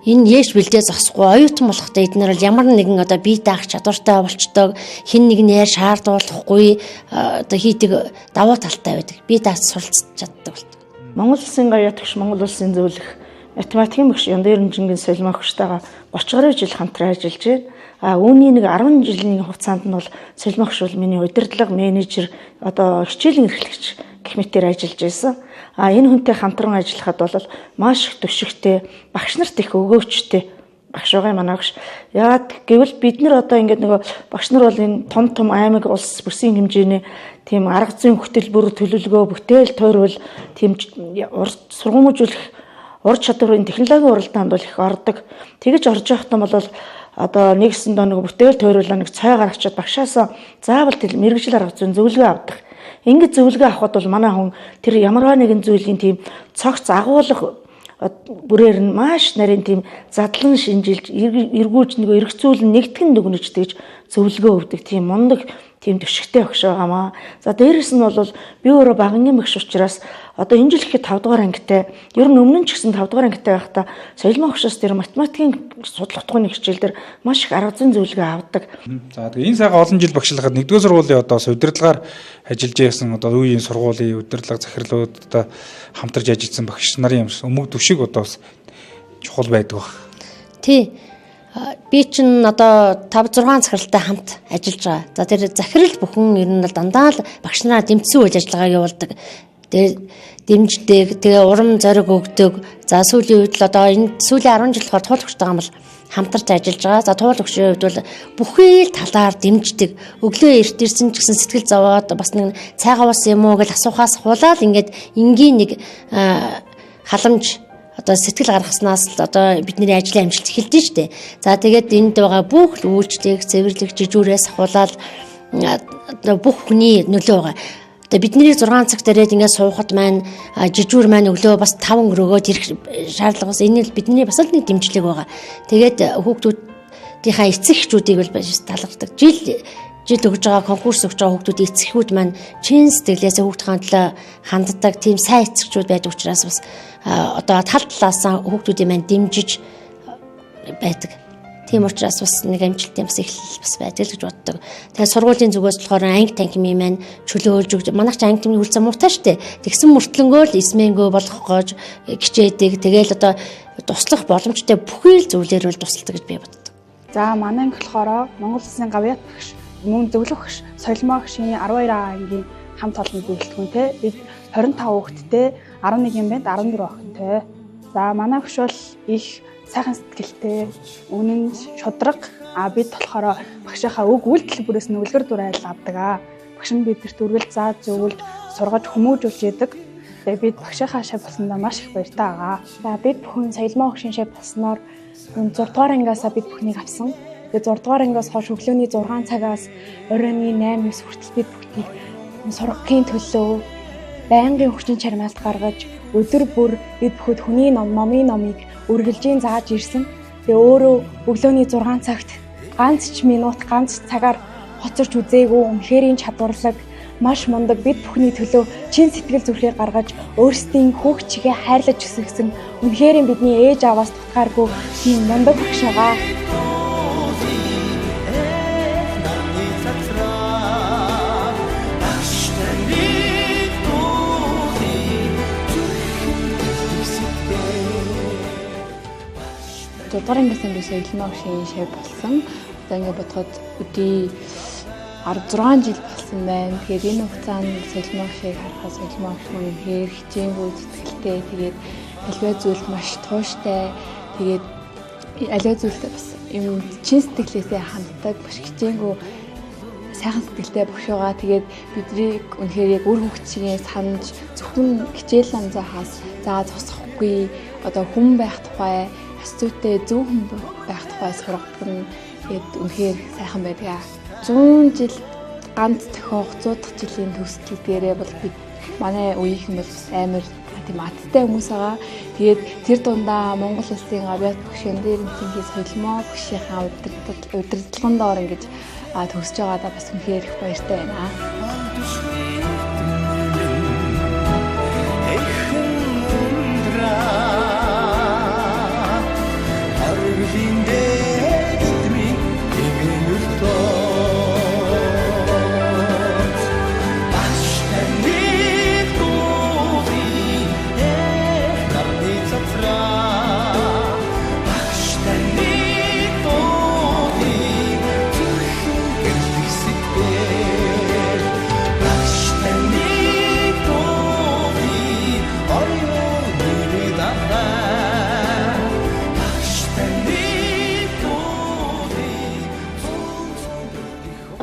энэ яш бэлдээ зогсохгүй оюутан болохтой эднэр бол ямар нэгэн одоо бие даах чадвартай болчдог хин нэг нь шаардуулахгүй одоо хийдэг давуу талтай байдаг. Бие даах суралцж чаддаг болдог. Монгол Улсын гаяатагч Монгол Улсын зөвлөх математикийн багш Яндаринжингийн Солимоо багштайгаа 30 гаруй жил хамтран ажиллаж байна. Үүний нэг 10 жилийн хугацаанд нь бол Солимоо багш бол миний удирдлага менежер одоо хичээлийн эрхлэгч гэх мэтээр ажиллаж байсан. Энэ хүнтэй хамтран ажиллахад бол маш их төвшигтэй, багш нарт их өгөөчтэй багш байгаа манай багш. Яагаад гэвэл бид нар одоо ингээд нөгөө багш нар бол энэ том аймаг улс бүсийн хэмжээний тийм арга зүйн хөтөлбөр төлөвлөгөө бүтээл тойрвол тийм сургамжуулах ур чадварын технологийн уралдаанд бол их ордог. Тэгэж орж явахдаа бол одоо нэгсэн доо нэг бүтээл тойруулаа нэг цай гаргачаад багшаасаа заавал мэргэжил арга зүйн зөвлөгөө авдаг. Ингээд зөвлөгөө авахд бол манай хүн тэр ямарваа нэгэн зүйлийн тийм цогц агуулга бүрээр нь маш нарийн тийм задлан шинжилж эргүүлж нөгөө эргцүүлэн нэгтгэн дүгнэж тэгж зөвлөгөө өгдөг тийм мундаг тийм төвшигтэй багш байгаамаа. За дээрэс нь бол би өөрөө багангийн багш учраас одоо энэ жил ихэд 5 дугаар ангитай ер нь өмнө нь ч гэсэн 5 дугаар ангитай байхдаа Солимоо багшаас тэр математикийн судлах тухайны хичээл дээр маш их арга зүйн зөвлөгөө авдаг. За тэгээ энэ сайхан олон жил багшлахад 1-р сургуулийн одоо удирдлагаар ажиллаж байсан одоо үеийн сургуулийн удирдлага захирлууд одоо хамтарч ажилласан багш нарын өмг төвшиг одоо чухал байдаг баг. Тий. Би чинь одоо 5-6 захиралтай хамт ажиллаж байгаа. За тэр захирал бүхэн ер нь дандаа л багш нараа дэмжсэн үйл ажиллагааг явуулдаг. Тэгээ дэмждэг, тэгээ урам зориг өгдөг. За сүүлийн үед л одоо энэ сүүлийн 10 жил болохоор туулагчтай юм бол хамтарч ажиллаж байгаа. За туулагчийн үед бол бүхий л талаар дэмждэг. Өглөө эрт ирсэн ч гэсэн сэтгэл зовоод бас нэг цайгаа ус юм уу гэж асуухаас хулаад ингээд энгийн нэг халамж одоо сэтгэл гаргаснаас л одоо бидний ажлын амжилт эхэлдэж штэ. За тэгээд энд байгаа бүх үйлчлэг, цэвэрлэг, жижүүрээс ахуулаад бүх хүний нөлөө байгаа. Одоо бидний 6 цаг дээрээ ингээд суухад маань жижүүр маань өглөө бас 5 өрөөгөөд ирэх шаардлагаас энэ л бидний бас л нэг дэмжлэг байгаа. Тэгээд хүүхдүүдийнхаа эцэг эхчүүдийг бол байж талархдаг. Жил өгж байгаа конкурс өгж байгаа хүүхдүүд эцэгхүүд маань чин сэтгэлээсээ хүүхдийн төлөө ханддаг тийм сайн эцэгчүүд байдаг учраас бас одоо тал талаасаа хүүхдүүдийн маань дэмжиж байдаг. Тийм учраас бас нэг амжилттай бас эхлэл бас байдаг л гэж боддог. Тэгээд сургуулийн зүгээс болохоор анги танхимын маань чөлөөлж өгч манайх ч анги танхимын хөлцөө муутай штэ. Тэгсэн мөртлөнгөө л эсмэнгөө болох гэж хичээдэг. Тэгээл одоо туслах боломжтой бүхий л зүйлээр бол тусалдаг гэж би боддог. За манай анги болохоор Монгол Улсын гавьяат багш, мөн зөвлөх багш, соёлмоо багшийн 12 ангийн хамт олонний бүрэлдэхүүнтэй бид 25 хүүхэдтэй 11 банд 14 охинтой. За манай багш бол их сайхан сэтгэлтэй, үнэн шудраг. Бид болохоор багшийнхаа үг үйлдэл бүрээс нь үлгэр дуурайл авдаг. Багш нь бидэрт үргэлж зааж зөвлөж, сургаж хүмүүжүүлж яадаг. Тэгээд бид багшийнхаа шав болсондоо маш их баяртай байгаа. За бид бүхэн соёлмоо багшийн шав болсноор 6 дугаар ангиасаа бид бүхнийг авсан. Тэгээд 6 дугаар ангиас хойш өглөөний 6 цагаас оройн 8-9 хүртэл бид бүхнийг сургахын төлөө байнгын хүчин чармайлт гаргаж өдөр бүр бид бүхэд хүний номын номыг үргэлжийн зааж ирсэн. Тэгээ өөрөө өглөөний 6 цагт ганц ч минут ганц цагаар хоцорч үзээгүй үнэхэрийн чадварлаг маш мундаг бид бүхний төлөө чин сэтгэл зүрхийг гаргаж өөрсдийн хүүхд чигээ хайрлаж өсгсөн үнэхэрийн бидний ээж аваас тутгааргүй тийм мундаг багш байгаа. Дурын гэсэн би соёлмоо багшийн шав болсон. Одоо ингээд бодоход өдий 16 жил болсон байна. Тэгэхээр энэ хугацаанд соёлмоо багшийг харахад соёлмоо багш маань хэрэг хичээнгүй зүтгэлтэй. Тэгээд аливаа зүйлд маш тууштай. Тэгээд аливаа зүйлд бас юм чин сэтгэлээсээ ханддаг маш хичээнгүй сайхан сэтгэлтэй багш байгаа. Тэгээд биднийг үнэхээр яг үр хөвгт чигээ санаж зөвхөн хичээл ном заахаас заа зогсохгүй одоо хүн байх тухай зүйтэй зөв хүн байх тухай сургадаг нь тэгээд үнэхээр сайхан байдаг. 100 жил ганц тохиог 100 дахь жилийн төгсгөл дээрээ бол бид манай үеийнхэн бол амар математиктэй хүмүүс байгаа. Тэгээд тэр дундаа Монгол Улсын гавьяат багшийн дээр нэмэх соёлмоо багшийнхаа удирдлагын доор ингэж төгсөж байгаадаа бас үнэхээр их баяртай байна.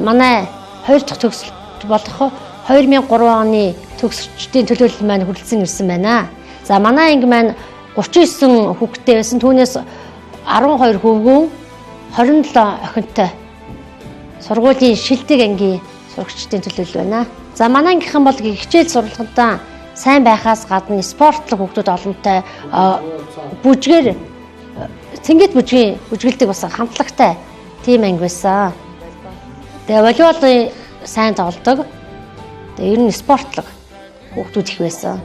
Манай 2 дахь төгсөлт болох 2003 оны төгсөгчдийн төлөөлөл маань хүрэлцэн ирсэн байна. За манай анги маань 39 хүүхэдтэй байсан. Түүнээс 12 хөвгүүн 27 охинтой сургуулийн шилдэг ангийн сурагчдын төлөөлөл байна. За манай ангийнхан бол хичээл сургалтандаа сайн байхаас гадна спортлог хүүхдүүд олонтой бүжгээр цэнгэд бүжгэлдэг бас хамтлагтай тим анги байсан. Тэгээ волейболын сайн тоглодог. Тэгээ ер нь спортлог хүүхдүүд их байсан.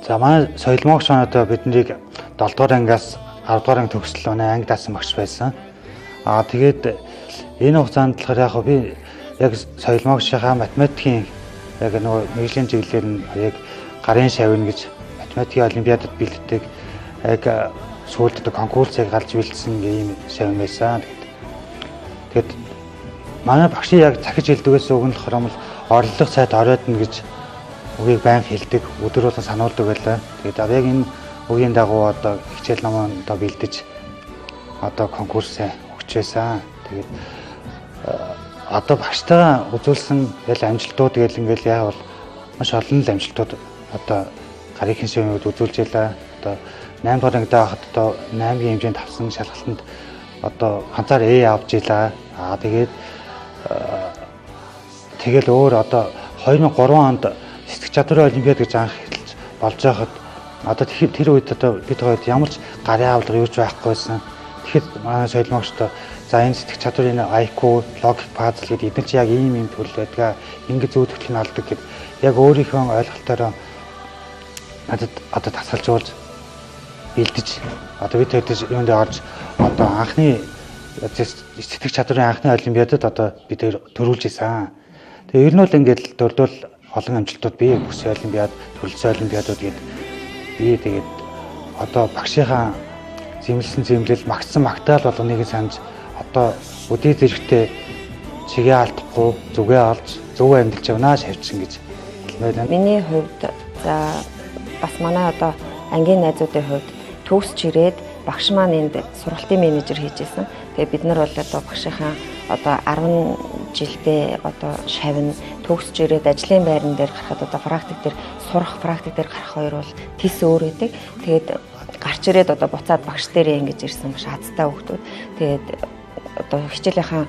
За манай соёлмоо багш одоо биднийг 7 дугаар ангиас 10 дугаар анги төгсөл оноо анги даасан багш байсан. Тэгээд энэ хугацаанд болохоор яг би яг соёлмоо багшийнхаа математикийн яг нөгөө мэргэжлийн чиглэлээр нь яг гарын шавна гэж математикийн олимпиадад бэлддэг яг сүүлд конкурсыг галж бэлдсэн ийм шавн байсан. Тэгээд манай багшийн яг захиж хэлдэгээс үг нь болохоор орлох сайд оройтно гэж үгийг байн хэлдэг, өдөр болгон сануулдаг байлаа. Тэгээд яг энэ үгийн дагуу одоо хичээл номоо одоо бэлдэж одоо конкурс өгч байсан. Тэгээд одоо багштайгаа үзүүлсэн ял амжилтууд гэл ингээл яа бол маш олон л амжилтууд одоо гарийн шивнүүд үзүүлж ялаа. Одоо 8 дугаар ангидаа хахад одоо 8-гийн хэмжээнд авсан шалгалтанд одоо ганцаар авч илаа. Тэгээд тэгэл өөр одоо 2003 онд сэтгэх чадварын олимпиад гэж анх хэлж болж байхад одоо тэр үед одоо бид хоёрт ямар ч гарын авлага юуж байхгүйсэн. Тэгэхэд манай соёлмогчтой за энэ сэтгэх чадварын IQ, логик, пазл гэдэг эдгээр чи яг ийм төрөл байдгаа ингэ зүй төтөл нь алдаг гэд яг өөрийнхөө ойлголтоор надад одоо тасалжуулж бэлдэж одоо бид тэр юунд орж одоо анхны сэтгэх чадварын анхны олимпиадад одоо бид төрүүлж исэн. Тэгээ ер нь бол ингээд дөрөвдөл олон амжилтууд бий бүсийн олимпиад, төрөлцсөн олимпиадууд гээд бий тэгээд одоо багшийнхаа зэмлсэн зэмлэл магтсан магтаал болгоныг санаж одоо өдөө зэрэгтэй чигээ алдахгүй зүгээ олж зөв амьдж явнаа шавьчихсан гэж байна. Миний хувьд за бас манай одоо ангийн найзуудын хувьд төгсч ирээд багш маань энд сургалтын менежер хийжсэн. Тэгээ бид нар бол одоо багшийнхаа одоо 10 жилдээ одоо шавна төгсч ирээд ажлын байран дээр гарахад одоо практик дээр сурах практик дээр гарах хоёр бол тис өөр байдаг. Тэгээд гарч ирээд одоо буцаад багш дээр ингэж ирсэн багш хацтай хүүхдүүд. Тэгээд одоо хичээлийнхаа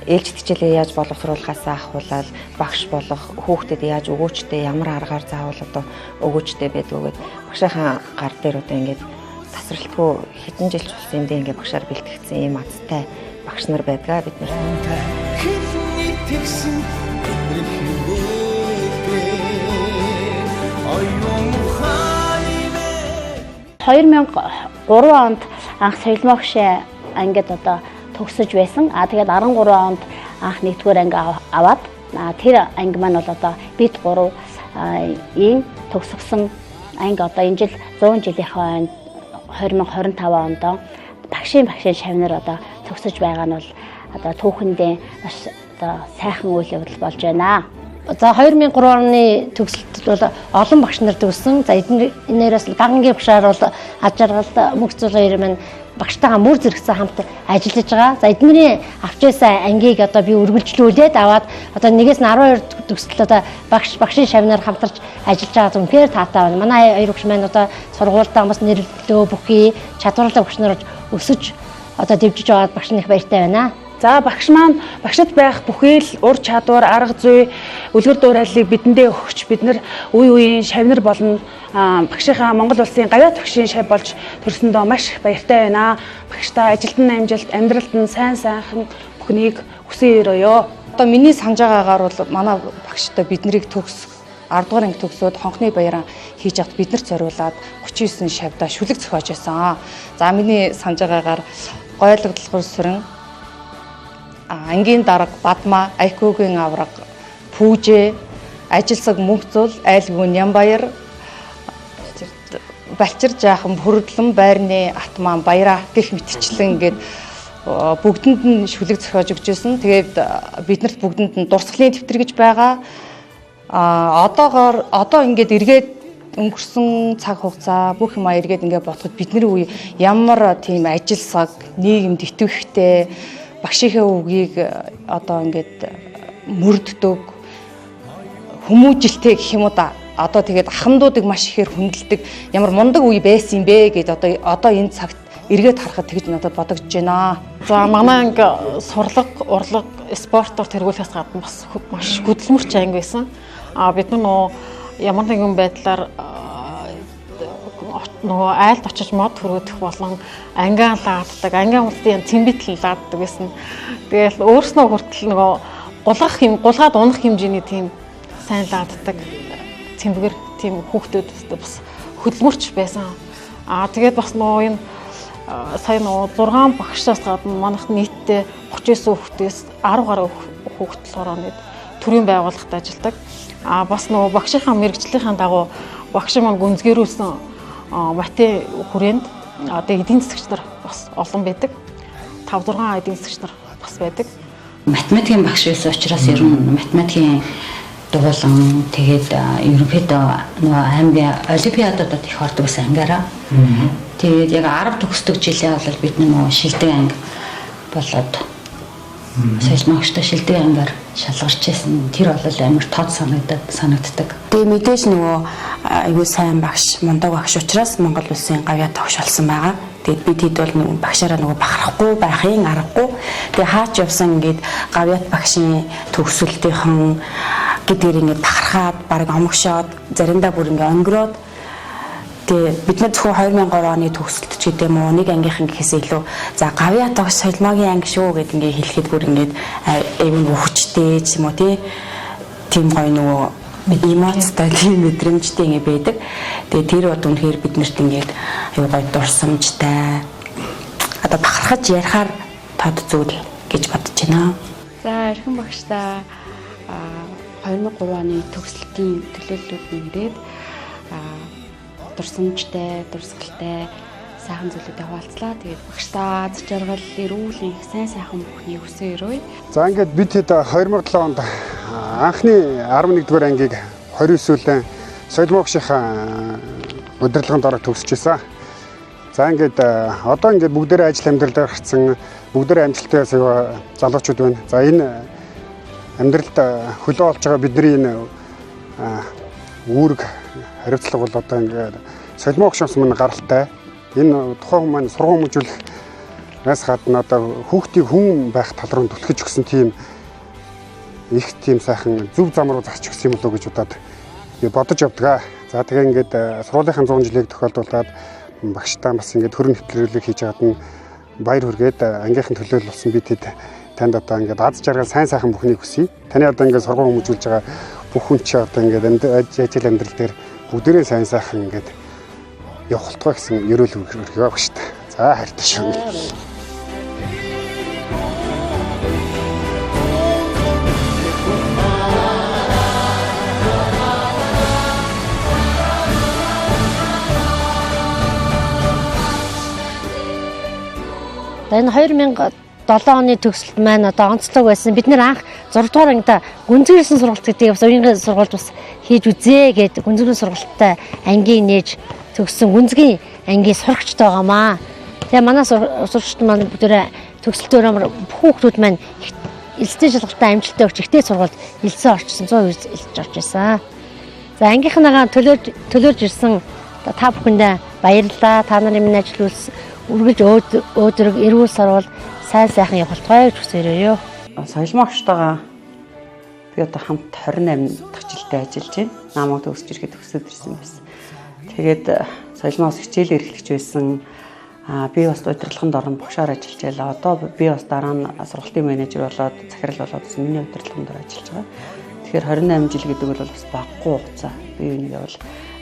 ээлжид хичээлээ яаж боловсруулахаас ахуулаад багш болох хүүхдэд яаж өгөөчтэй ямар аргаар заавал одоо өгөөчтэй байдгүйгээд багшийнхаа гар дээр одоо ингэж тасралтгүй хэдэн жил болсон юм бэ ингээ багшаар бэлтгэгдсэн ийм азтай багш нар байдгаа бид нар. 2003 онд анх соёлмогшийн ангид одоо төгсөж байсан. Тэгээд 13 онд анх 1-р анги аваад тэр анги маань бол одоо бид 3 ийм төгсгсөн анги одоо энэ жил 100 жилийнхаа 2025 онд багшийн шавнаар одоо төгсөж байгаа нь бол одоо түүхэндээ маш одоо сайхан үйл явдал болж байна. За 2003 оны төгсөлтөд бол олон багш нар төгссөн. За энээрээс багангийн багшаар бол аж аргал мөнх зургийн маань багштайгаа мөр зэрэгцэн хамт ажиллаж байгаа. За эдний авчаасаа ангийг одоо би үргэлжлүүлээд аваад одоо 1-ээс 12 төгсөлт одоо багшийн шавнаар хамтарч ажиллаж байгаа үнэхээр таатай байна. Манай хоёр багш маань одоо сургуультай бас нэрлэлөө бүхий чадвартай багш нар өсөж одоо дэвжиж аваад багш них баяртай байна. За багш маань багшд байх бүхий л ур чадвар, арга зүй, үлгэр дуурайлыг бидэндээ өгч бид нар үе үеийн шавнар болно. Багшийнхаа Монгол улсын гавьяат багшийн шав болж төрсөндөө маш их баяртай байна. Багштай ажилд нь амжилт, амьдралд нь сайн сайхан бүхнийг хүсэн өрөөё. Одоо миний санаж байгаагаар бол манай багштай бид нарыг 10 дугаар анги төгсөөд хонхны баяраа хийж авт биднэрт зориулаад 39 шавьдаа шүлэг зохиож байсан. За миний санаж байгаагаар гойлогдлохор сүрэн ангийн дарга Бадма, IQ-гийн авраг Пүүжээ, ажилсаг мөнхцөл, айлгүй Нямбаяр, Балчир жаахан Бүрдлэн, байрны Атман, Баяраа гэх мэтчлэн ингээд бүгдэнд нь шүлэг зохиож өгч байсан. Тэгээд биднэрт бүгдэнд нь дурсгалын дэвтэр гэж байгаа. Одоо ингээд эргээд өнгөрсөн цаг хугацаа бүх юм эргээд ингээд бодоход бидний үе ямар тийм ажилсаг, нийгэмд итгэвхтэй багшийнхээ үгийг одоо ингээд мөрддөг хүмүүжилтэй гэх юм уу да. Одоо тэгээд ахмадуудыг маш ихээр хүндэлдэг ямар мундаг үе байсан юм бэ гэд одоо энэ цагт эргээд харахад тэгж надад бодогдож байна. За манай анги сурлаг, урлаг, спортоор тэргүүлэхээс гадна бас маш хөдөлмөрч анги байсан. Бид нөгөө ямар нэгэн байдлаар нөгөө айлд очиж мод хөргөх болон ангиан лааддаг, ангиан улсын цэмбитл лааддаг гэсэн. Тэгэл өөрснөө хүртэл нөгөө гулгаад унах хэмжээний тийм сайн лааддаг цэмбгэр тийм хүүхдүүд бас хөдөлмөрч байсан. Тэгээд бас нөгөө энэ сая нөгөө 6 багшаас гадна манайх нийтдээ 39 хүүхдээс 10 гаруй хүүхд болохоор нэг төрийн байгууллагад ажилладаг. Бас нөгөө багшийнхаа мэрэгжлийнхаа дагуу багш маань гүнзгийрүүлсэн математик хүрээнд одоо эдийн засагч нар бас олон байдаг. 5-6 эдийн засагч нар бас байдаг. Математикийн багш байсан учраас ер нь математикийн дугуулan тэгээд ерөнхийдөө нөгөө аймгийн олимпиадуудад их ордог байсан ангаараа. Тэгээд яг 10 төгсдөг жилээ бол бид нөгөө шилдэг анги болоод соёлмогчтой шилдэг ангиар шалгарч байсан. Тэр бол амар тод санагддаг. Тэгээ мэдээж нөгөө аюу сайн багш, мундаг багш учраас Монгол улсын гавьяат багш болсон байгаа. Тэгээд бид хэд бол нөгөө багшаараа нөгөө бахарахгүй байхын аргагүй Тэгээ хаач явсан ингээд гавьяат багшийн төгсөлтийнхэн гэдгээр ингээд бахархаад баг омгшоод заримдаа бүр ингээд өнгөрөөд тэгээ бид нар зөвхөн 2003 оны төгсөлт ч гэдэм үү нэг ангийнхан гэхээс илүү за гавьяат багш солимогийн анги шүү гэд ингээд хэлэхэд бүр ингээд эвэн өвчтэй ч юм уу тийм гоё нөгөө эмоцтой тийм мэдрэмжтэй ингэ байдаг. Тэгээ тэр бод үнэхээр биднэрт ингээд аюу гой дурсамжтай одоо бахархаж ярихаар тод зүйл гэж бодож байна. За эрхэм багштай 2003 оны төгсөлтийн төлөөллүүд нэрээд дурсамжтай, дурсгалтай сайхан зүйлүүдэд хуваалцлаа. Тэгээд багштай аз жаргал, эрүүл их сайн сайхан бүхний өсөө өрөөе. За ингээд бид хэд 2007 онд анхны 11 дугаар ангийг 29 сүүлэн соёлын багшийнхаа удирдлагын доор төгсөж байсан. За ингээд одоо ингээд бүгдээрээ ажил амьдралдаа гарцсан бүгдээрээ амжилттай залуучууд байна. За энэ амьдралд хөлөө олж байгаа бидний энэ үүрэг хариуцлага бол одоо ингээд соёлын багшаас мань гаралтай. Энэ тухайн маань сургууль хүмүүжүүлэхээс гадна одоо хүүхдийг хүн байх тал руу түлхэж өгсөн тийм их тийм сайхан зөв зам руу зарч өгсөн юм болоо гэж удаад бодож явдаг. За тэгээ ингээд сургуулийнхаа 100 жилийг тохиолдуулаад багштаа бас ингээд хөрөн нэвтрүүлэг хийж байгаад нь баяр хүргээд ангийнхан төлөөлөл болсон бид танд одоо ингээд аз жаргал сайн сайхан бүхнийг хүсье. Таны одоо ингээд сургууль хүмүүжүүлж байгаа бүх хүн чи одоо ингээд ажил амьдрал дээр бүгдээрээ сайн сайхан ингээд явахтгаа гэсэн ерөөл өргөө багштай. За хайртай шүү. Энэ 2007 оны төгсөлт маань одоо онцлог байсан. Бид нэр анх 6 дугаар ангида гүнзгийрсэн сургалт гэдэг бас уянгийн сургалт бас хийж үзээ гэд гүнзгийрсэн сургалттай ангийн нээж төгссөн гүнзгий ангийн сурагчтай байгаамаа. Тэгээ манай сурагчид маань бүгдээ төгсөлтөөр хүүхдүүд маань элстэй шалгалтаа амжилттай өгч ихтэй сургалт элсэн орчсон 100% элсэж орж байсан. За ангийнхнагаа төлөөлж ирсэн та бүхэндээ баярлалаа. Та нарын минь ажил үргэлж өөдрөг эрүүл сарвал сайн сайхан явалтгай гэж хүсээрээ. Соёлын багштайгаа би одоо хамт 28 дахь жилдээ ажиллаж байна. Намайг төгсөж ирэхэд төгсөд ирсэн байсан. Тэгээд соёлын багш хичээл эрхлэгч байсан. Би бас удирдлагын дор багшаар ажиллаж байлаа. Одоо би бас дараа нь сургалтын менежер болоод захирал болоод миний удирдлагын дор ажиллаж байгаа. Тэгэхээр 28 жил гэдэг бол бас баггүй хугацаа. Би үүнийг бол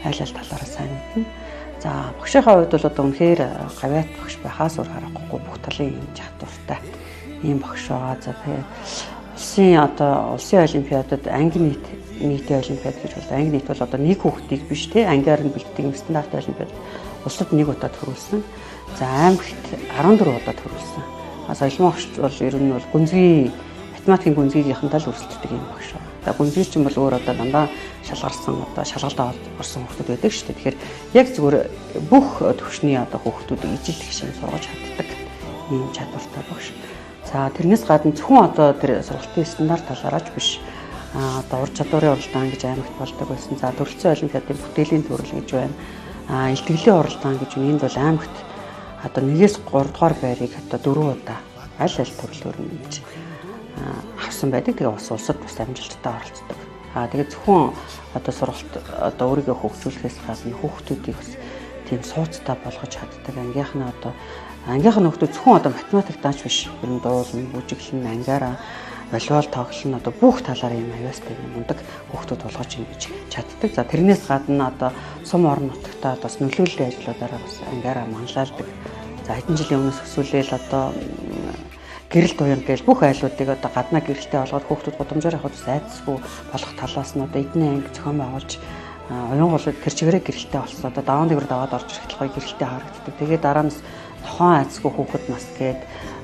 аль аль талаараа сайн мэднэ. За багшийнхаа хувьд бол одоо үнэхээр гавьяат багш байхаас өөр харахгүй бүх талын юм чадвартай ийм багш байгаа. За тэгээ улсын олимпиадад анги нийтийн олимпиад гэж бол анги нийт бол одоо нэг хүүхдийг биш те ангиар нь бэлтгэдэг стандарт олимпиад улсад нэг удаа төрүүлсэн. За аймагт 14 удаа төрүүлсэн. Соёлын багш бол ер нь бол гүнзгий математикийн гүнзгийгийнхэн тал өрсөлддөг юм багш. За гүнзгий чинь бол өөр одоо дандаа шалгарсан одоо шалгалтаа орсон хүүхдүүд байдаг шүү дээ. Тэгэхээр яг зүгээр бүх төвшний одоо хүүхдүүдийг ижилдэх шиг сургаж чаддаг ийм чадвартай багш. За тэрнээс гадна зөвхөн одоо тэр сургалтын стандарт талаараач биш одоо ур чадварын уралдаан гэж аймагт болдог байсан. За төрөлцсөн олимпиадын бүтээлийн төрөл гэж байна. Илтгэлийн уралдаан гэж байна. Энд бол аймагт одоо 1-ээс 3 дугаар байрыг одоо 4 удаа аль төрлөөр нэмж авсан байдаг. Тэгээ улсад бас амжилттай оролцдог. Тэгээд зөвхөн одоо сургалт одоо өөрийгөө хөгжүүлэхээс гадна хүүхдүүдийг бас тийм сууцтай болгож чаддаг. Ангийнхнаа одоо ангийнхан хүүхдүүд зөвхөн одоо математик дач биш. Ер нь дуулна, бүжиглэн, ангиараа волейбол тоглоно одоо бүх талаар юм аюултай юм мундаг хүүхдүүд болгож ингэж чаддаг. За тэрнээс гадна одоо сум орон нутагтаа бас нөлөөллийн ажлуудаараа бас ангиараа манлайлдаг. За хэдэн жилийн өмнөөс өсвөлээл одоо гэрэл туян гээл бүх айлуудыг одоо гаднаа гэрэлтэй болгоод хүүхдүүд гудамжаар явахд айдасгүй болох талаас нь одоо эдний анги зохион байгуулж оюун гол тэр чигээрээ гэрэлтэй болсон. Одоо даваан дээгүүр даваад орж ирэхэд гоё гэрэлтэй харагддаг. Тэгээд дараа нь тохон айдасгүй хүүхэд нас гээд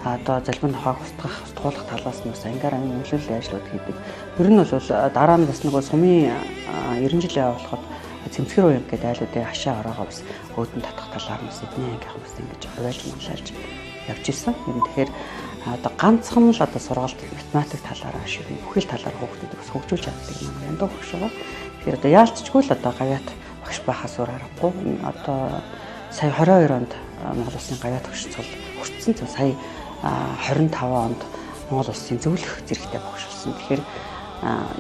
одоо залбин нохоог устгах талаас нь бас ангиараа нөлөөллийн ажлууд хийдэг. Ер нь бол дараа нь бас нөгөө сумын 90 жилийн явуулахад цэмцгэр уян гэдэг айлуудын хашаа ороогоо бас өөдөн татах талаар нь эдний ангийнхан бас ингэж хувиалж манлайлж явж ирсэн. Тэгэхээр одоо ганцхан л одоо сургалт математик талаараа шүү. Бүхэл талаар хүүхдүүд бас хөгжүүлж чаддаг юм янда багш байгаа. Тэгэхээр одоо яалтчгүй л одоо гавьяат багш байхаас өөр аргагүй. Одоо сая 22 онд Монгол Улсын гавьяат багш цул хүртсэн. Сая 25 онд Монгол улсын зөвлөх зэрэгтэй багш болсон. Тэгэхээр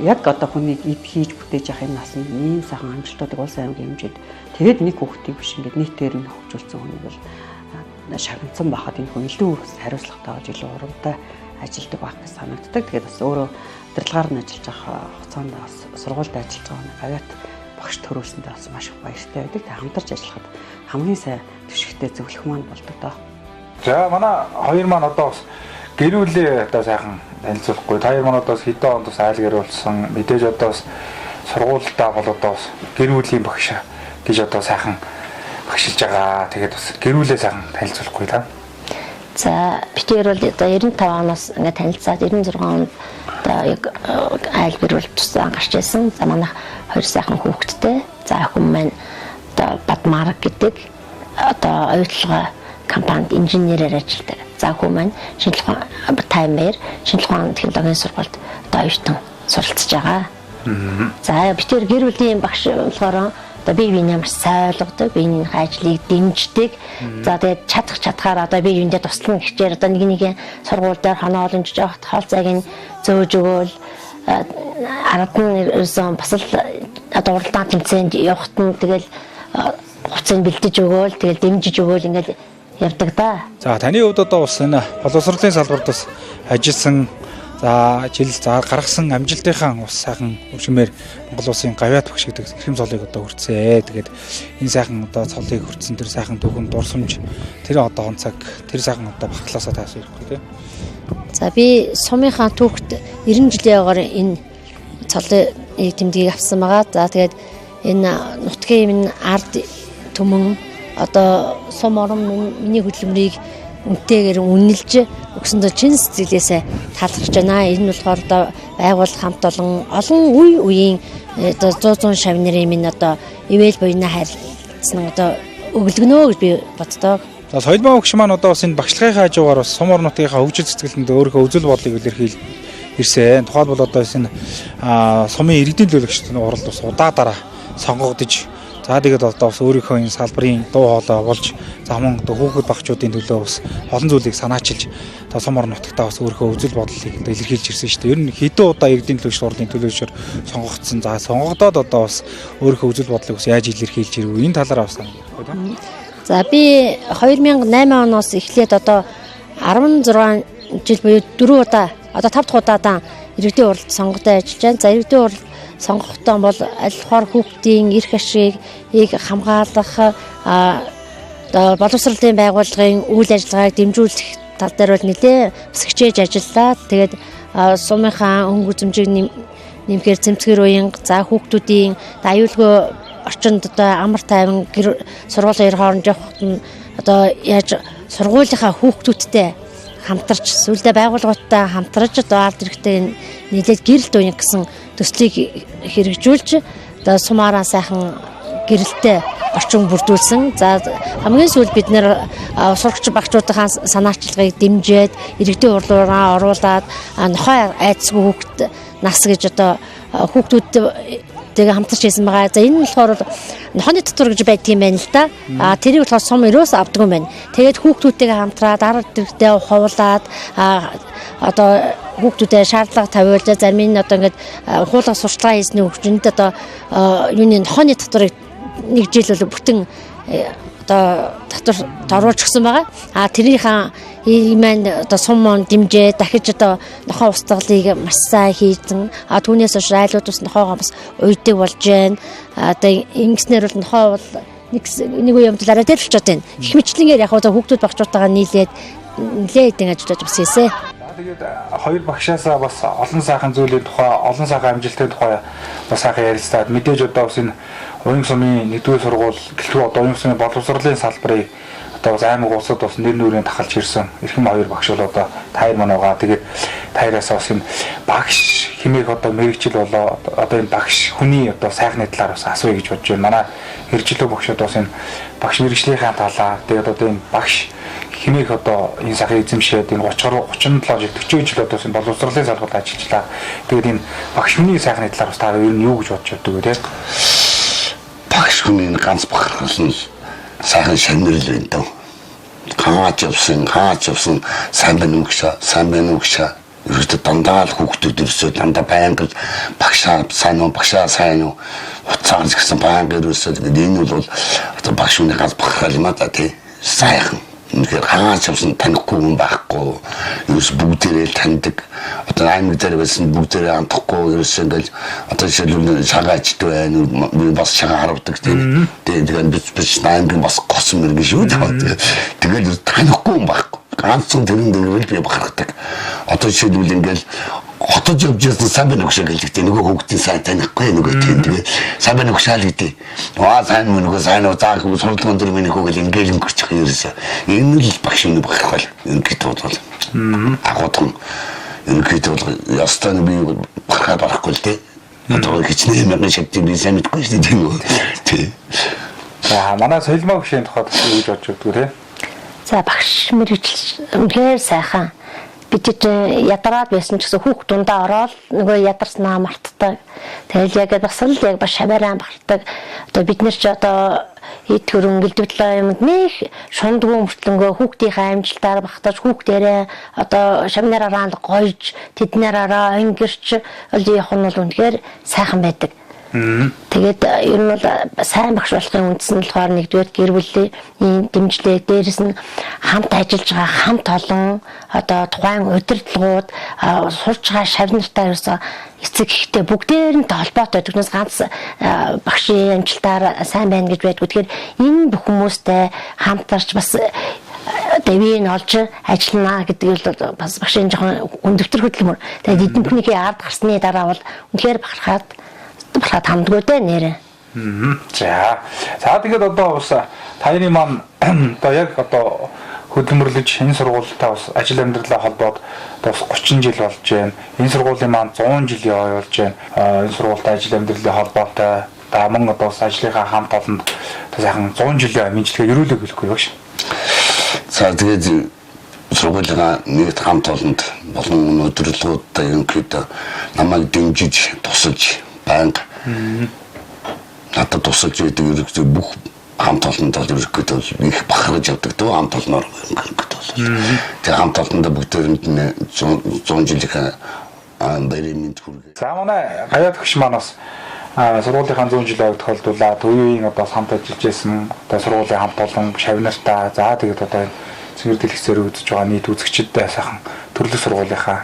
яг одоо хүнийг эд хийж бүтээж явах энэ насанд ийм сайхан амжилтуудыг улс аймгийн хэмжээд тэгээд нэг хүүхдийг биш ингээд нийтээр нь хөгжүүлсэн хүнийг бол шагнацсан байхад энэ хүн илүү хариуцлагатай болж илүү урамтай ажилладаг байх гэж санагддаг. Тэгээд бас өөрөө удирдлагаар нь ажиллаж байгаа хугацаанд бас сургуульд ажиллаж байгаа гавьяат багш төрүүлсэндээ бас маш их баяртай байдаг. Тэгээд хамтарч ажиллахад хамгийн сайн түшигтэй зөвлөх маань болдог доо. За манай хоёр маань одоо бас гэр бүлээ одоо сайхан танилцуулахгүй. Та хоёр маань одоо хэдэн онд бас айл гэр болсон. Мэдээж одоо бас сургуультай бол одоо бас гэр бүлийн багш гэж одоо сайхан багшилж байгаа. Тэгээд бас гэр бүлээ сайхан танилцуулахгүй та. За битээр бол одоо 95 оноос ингээд танилцаад 96 онд одоо яг айл гэр бүл тусдаа гарч ирсэн. За манайх хоёр сайхан хүүхэдтэй. За охин маань одоо Бадмарк гэдэг одоо оюутлага компанид инженерээр ажилладаг. За хүү маань шинжлэх ухааны таймер шинжлэх ухааны технологийн сургуульд одоо оюутан суралцж байгаа. За битээр гэр бүлийн багш болохоор одоо бие биенээ маш сойлгодог, биеийн ажлыг дэмждэг. За тэгээд чадхаар одоо бие биендээ туслана гэхээр одоо нэг сургууль дээр хоноо олонж явахад хоол цайг нь зөөж өгөөл ард нь ерөөсөн бас л одоо уралдаан тэмцээнд явахт нь тэгэл хуцанд бэлдэж өгөөл тэгэл дэмжиж өгөөл ингээд явдаг да. За таны хувьд одоо бас энэ боловсролын салбарт бас ажилласан жил гаргасан амжилтынхаа бас сайхан өршмээр Монгол улсын гавьяат багш гэдэг эрхэм цолыг одоо хүртсээ. Тэгээд энэ сайхан одоо цолыг хүртсэн тэр сайхан түүхэн дурсамж тэр одоо онцаг тэр сайхан одоо багтлаасаа таас ирэхгүй тийм. За би сумынхаа түүхт 90 жилийн явгаар энэ цолыг тэмдгийг авсан байгаа. За тэгээд энэ нутгийн минь ард түмэн одоо сум орон миний хөдөлмөрийг үнтэйгээр үнэлж өгсөндөө чин сэтгэлээсээ талархаж байна. Энэ нь болохоор одоо байгууллага хамт олон үеийн одоо 100 шавь нарын минь одоо ивэл буйна хайрлсан одоо өглөгнөө гэж би боддог. За соёлмаа багш маань одоо бас энэ багшлагын хажуугаар бас сум орнуудынхаа хөгжил цэцгэлтэнд өөрийнхөө үзэл бодлыг илэрхийлж ирсэн. Тухайлбал одоо энэ сумын иргэдийн төлөөлөгчд уралд бас удаа сонгогдож за тэгээд одоо бас өөрийнхөө энэ салбарын дуу хоолой болж замун одоо хүүхэд багчуудын төлөө бас олон зүйлийг санаачилж одоо сум орон нутагтаа бас өөрийнхөө үзэл бодлыг одоо илэрхийлж ирсэн шүү дээ. Ер нь хэдэн удаа иргэдийн төлөөлөгч урлын төлөөлөгчөөр сонгогдсон. За сонгогдоод одоо бас өөрийнхөө үзэл бодлыг бас яаж илэрхийлж ирв энэ талаараа бас санагдахгүй тийм. За би 2008 оноос эхлээд одоо 16 жил буюу 4 удаа одоо 5 дахь удаадаа иргэдийн уралд сонгогдож ажиллаж байна. За иргэдийн уралд сонгогдсон бол аль болохоор хүүхдийн эрх ашигыг хамгаалах одоо боловсролын байгууллагын үйл ажиллагааг дэмжүүлэх тал дээр бол нэлээд бас хичээж ажиллаа. Тэгээд сумынхаа өнгө үзэмжийг нэмэхээр цэмцгэр уянга за хүүхдүүдийн аюулгүй орчинд одоо амар тайван сургуулийн хооронд явахт нь одоо яаж сургуулийнхаа хүүхдүүдтэй хамтарч сүлдээ байгууллагуудтай хамтарч одоо ард иргэдтэй нийлээд гэрэлт уянга гэсэн төслийг хэрэгжүүлж одоо сумаараа сайхан гэрэлтэй орчин бүрдүүлсэн. За хамгийн сүүлд бид нэр сурагч багчуудынхаа санаачилгыг дэмжиж иргэдийн урлуураа оруулаад нохой айдсгүй хүүхд нас гэж одоо хүүхдүүдтэйгээ хамтарч хийсэн байгаа. За энэ нь болохоор нохооны татвар гэж байдаг юм байна л да. Тэрийг болохоор сум өрөөс авдаг юм байна. Тэгээд хүүхдүүдтэйгээ хамтраад ард иргэдээ ховуулаад одоо хүүхдүүдэд шаардлага тавиулж зарим нь одоо ингээд хуулгах сурчлага хийсний хөгжинд одоо юуны нохооны татварыг нэг жил бол бүтэн одоо татвар оруулж өгсөн байгаа. Тэрийнхаа маань одоо сум дэмжээ дахиж одоо нохоо устгалыг маш сайн хийсэн. Түүнээс хойш айлууд бас нохоогоо бас уйдаг болж байна. Одоо ингэснээр бол нохоо бол нэг үе юмд арай дэлчээд байна. Их мэтлэнгээр яг одоо хүүхдүүд багчуудтайгаа нийлээд нэлээд ажиллаж бас хийсэ. Тэгээд хоёр багшаасаа бас олон сайхан зүйлийн тухай, олон сайхан амжилтын тухай бас сайхан ярилцаад мэдээж одоо бас энэ уян сумын нэгдүгээр сургууль гэлтгүй одоо уян сумын боловсролын салбарыг одоо бас аймаг улсад бас нэр нүрийн тахалж ирсэн эрхэм хоёр багш бол одоо таяр маань байгаа. Тэгээд таяраас бас энэ багш хэмээх одоо мэрэгчил болоо одоо энэ багш хүний одоо сайхны талаар бас асууя гэж бодож байна. Манай хэрэгжлөө багшууд бас энэ багш мэрэгжлийнхаа талаа тэгээд одоо энэ багш хэмээх одоо энэ сайхан эзэмшээд энэ 37 жил 40 жил одоо энэ боловсролын салбарт ажиллажлаа. Тэгээд энэ багш хүний сайхны талаар бас та ер нь юу гэж бодож байдаг вэ те? Багш хүний ганц бахархал нь сайхан шагнал байна даа. Хаач явсан сайн байна уу гэж ерөөдөө дандаа л хүүхдүүд ерөөсөө дандаа байнга багшаа сайн уу уцаар гэсэн байнга ерөөсөө энэ бол одоо багш үний гал бахархал юм да тий сайхан үнэхээр хаач явсан танихгүй хүн байхгүй ерөөс бүгдээрээ таньдаг одоо аймаг дээр байсан бүгдээрээ андахгүй ерөөсөө ингээл одоо жишээлбэл шагаачд байна би бас шагаа харавдаг тий тэгээд бид аймаг бас госон мэрэг шүү дээ тэгээд танихгүй хүн байхгүй ганцхан тэрэн дээр би бахархдаг. Одоо жишээлбэл ингээл хотод явж байсан сайн байна гэж хэлдэг. Нөгөө хүүхдийн сайн танихгүй нөгөө тийм тэгээ сайн байна гэж хэлдэг. Сайн нөгөө сайн уу заах юм сургалтын дээр миний хүүхэл ингээл өнгөрчих ерөөсөө. Энэ л багшны бахархал ингээд бол. Агуудхан ингээд бол ястан би бахархахгүй л дээ. Одоо хичнээн мэрэгэн шатны би сайн мэдгүй шүү дээ. Тий. За манай соёлмоо гүшийн тухайд юу гэж бодож өгдөг те? За багш мэрэгжил үнээр сайхан. Бид ядараад байсан ч гэсэн хүүхд дундаа ороод нөгөө ядарснаа мартдаг. Тэгэл яг бас л яг ба шаваараа багтдаг. Одоо бид нэр ч одоо ид хөрөнгө гэлдвэрлээ юмд нэг шундгүй мөртлөнгөө хүүхдийнхээ амжилтаар багтаж хүүхдээрээ одоо шавнараараа гойж тэднэраараа өнгөрч ол явах нь бол үнээр сайхан байдаг. Тэгээд ер нь бол сайн багш болохын үндсэн нь болохоор нэгдүгээр гэр бүлийн дэмжлэг дээрэс нь хамт ажиллаж байгаа хамт олон одоо тухайн удирдлагууд сурч байгаа шавь нартай ерөөсөө эцэг ихтэй бүгдээр нь холбоотой түүнээс ганц багшийн амжилтаар сайн байна гэж байдгүй. Тэгэхээр энэ бүх хүмүүстэй хамтарч бас дэвийн олж ажиллана гэдэг л бас багшийн жоохон өндөвтөр хөдөлмөр. Тэгээд эднийхээ ард гарсны дараа бол үнэхээр бахархаад хамдгүй дээ нэрээ. За тэгээд одоо бас таны маань одоо яг одоо хөдөлмөрлөж энэ сургуультай бас ажил амьдралаа холбоод бас 30 жил болж байна. Энэ сургуулийн маань 100 жил явуулж байна. Энэ сургуультай ажил амьдралын холбоотой мөн одоо бас ажлынхаа хамт олонд сайхан 100 жилийн амжилтыг өрөөлөг хэлэхгүй багш. За тэгээд сургуулийн нэгт хамт олонд болон өдөрлгүүдтэй ерөнхийдөө намайг дэмжиж тусалж банк надад тусалж байдаг ерөнхийдөө бүх хамт олонд ерөнхийдөө их бахархаж явдаг дөө хамт олноор тэгээ хамт олондоо бүгдээрэнд 100 жилийн баярын хүргэе. За манай гаяат гүш манаас сургуулийнхаа 100 жилийн тохиолдуулаад үеийн одоо хамт ажиллаж байсан одоо сургуулийн хамт олон шавнартаа за тэгээд одоо цэвэр дэлгэцээр үзэж байгаа нийт үзэгчдэд сайхан төрөлх сургуулийнхаа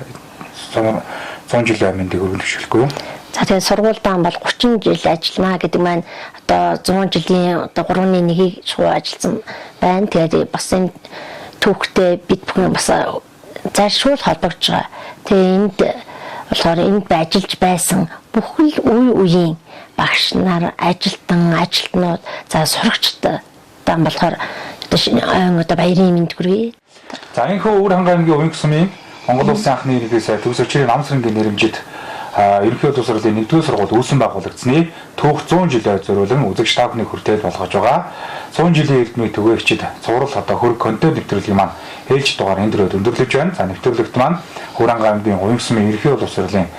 100 жилийн аминдыг өргөжүүлэхгүй юу? За тэгээд сургуультай бол 30 жил ажиллана гэдэг маань одоо 100 жилийн одоо 3-1-ийг шууд ажилласан байна. Тэгээд бас энэ түүхтэй бид бүхэн бас зайлшгүй холбогдож байгаа. Тэгээд энд болохоор энд ажиллаж байсан бүх л үеийн багш нар, ажилтнууд, за сурагчдаа болохоор одоо баярын мэнд хүргэе. За энэхүү Өвөр хангаан аймгийн Уянг сумын Монгол Улсын анхны иргэдээс Төв Сочирийн намсрынгийн нэрэмжит ерөнхий тусралын 1-р сургууль үүсэн байгуулагдсны түүх 100 жилээр зориулан үзэгч та бүхний хүртэл болгож байгаа. 100 жилийн эрдмийн түгээгчид цуврал одоо хөрөг контент нэвтрүүлгийн маань ээлж дугаар энэ дөрөв өндөрлөж байна. За нэвтрүүлэгт маань Өвөр хангаан аймгийн Уянг сумын ерөнхий тусралын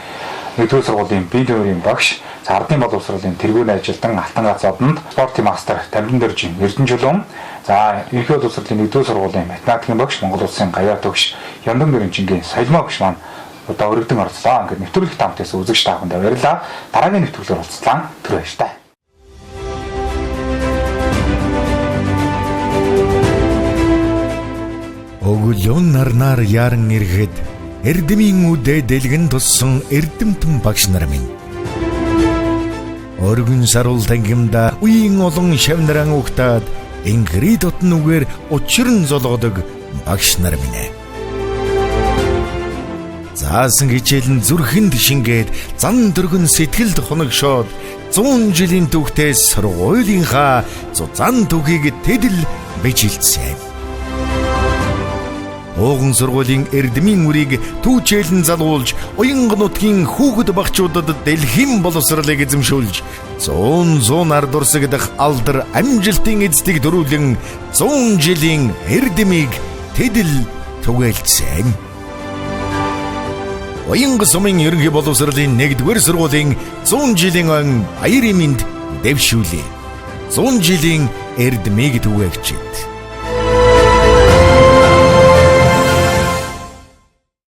1-р сургуулийн бие дэврийн багш, за ардын боловсролын тэргүүн ажилтан Алтан гац одонд спортын мастер Тамдин Дөржин Эрдэнэчүлэн, за ерөнхий тусралын 1-р сургуулийн математикийн багш Монгол Улсын гаяа төгш Яндан Гэрэнчингийн соёлмоо багш маань одоо өргөдөн орцлоо. Ингээд нэвтрүүлэг таамтаас үзэгч та бүхэнд баярлалаа. Дараагийн нэвтрүүлгээр уулзлаа. Түр баяртай. Өглөөн нарнаар яран ирэхэд эрдэмийн үдэ дэлгэн туссан эрдэмтэн багш нар минь. Өргөн саруул тангимда үеийн олон шавнаран угтаад ингри дотнугээр учран золгодог багш нар минь. Заасан хичээлэн зүрхэнд шингээд зан дөргөн сэтгэлд хоногшоод 100 жилийн түүхтээс сургуулийнхаа зузаан түүхийг тэдэл бижилсэн. Ууган сургуулийн эрдмийн үрийг түүчээлэн залуулж, уянга нутгийн хүүхэд багчуудад дэлхийн боловсролыг эзэмшүүлж, 100 ард урсаг дах алдар амжилтын эздэг дөрүүлэн 100 жилийн эрдмийг тэдэл түгээлсэн. Уянга сумын ерөнхий боловсролын 1-р сургуулийн 100 жилийн өн баярын мэнд дэвшүүлээ. 100 жилийн эрдмийг түгээгчид.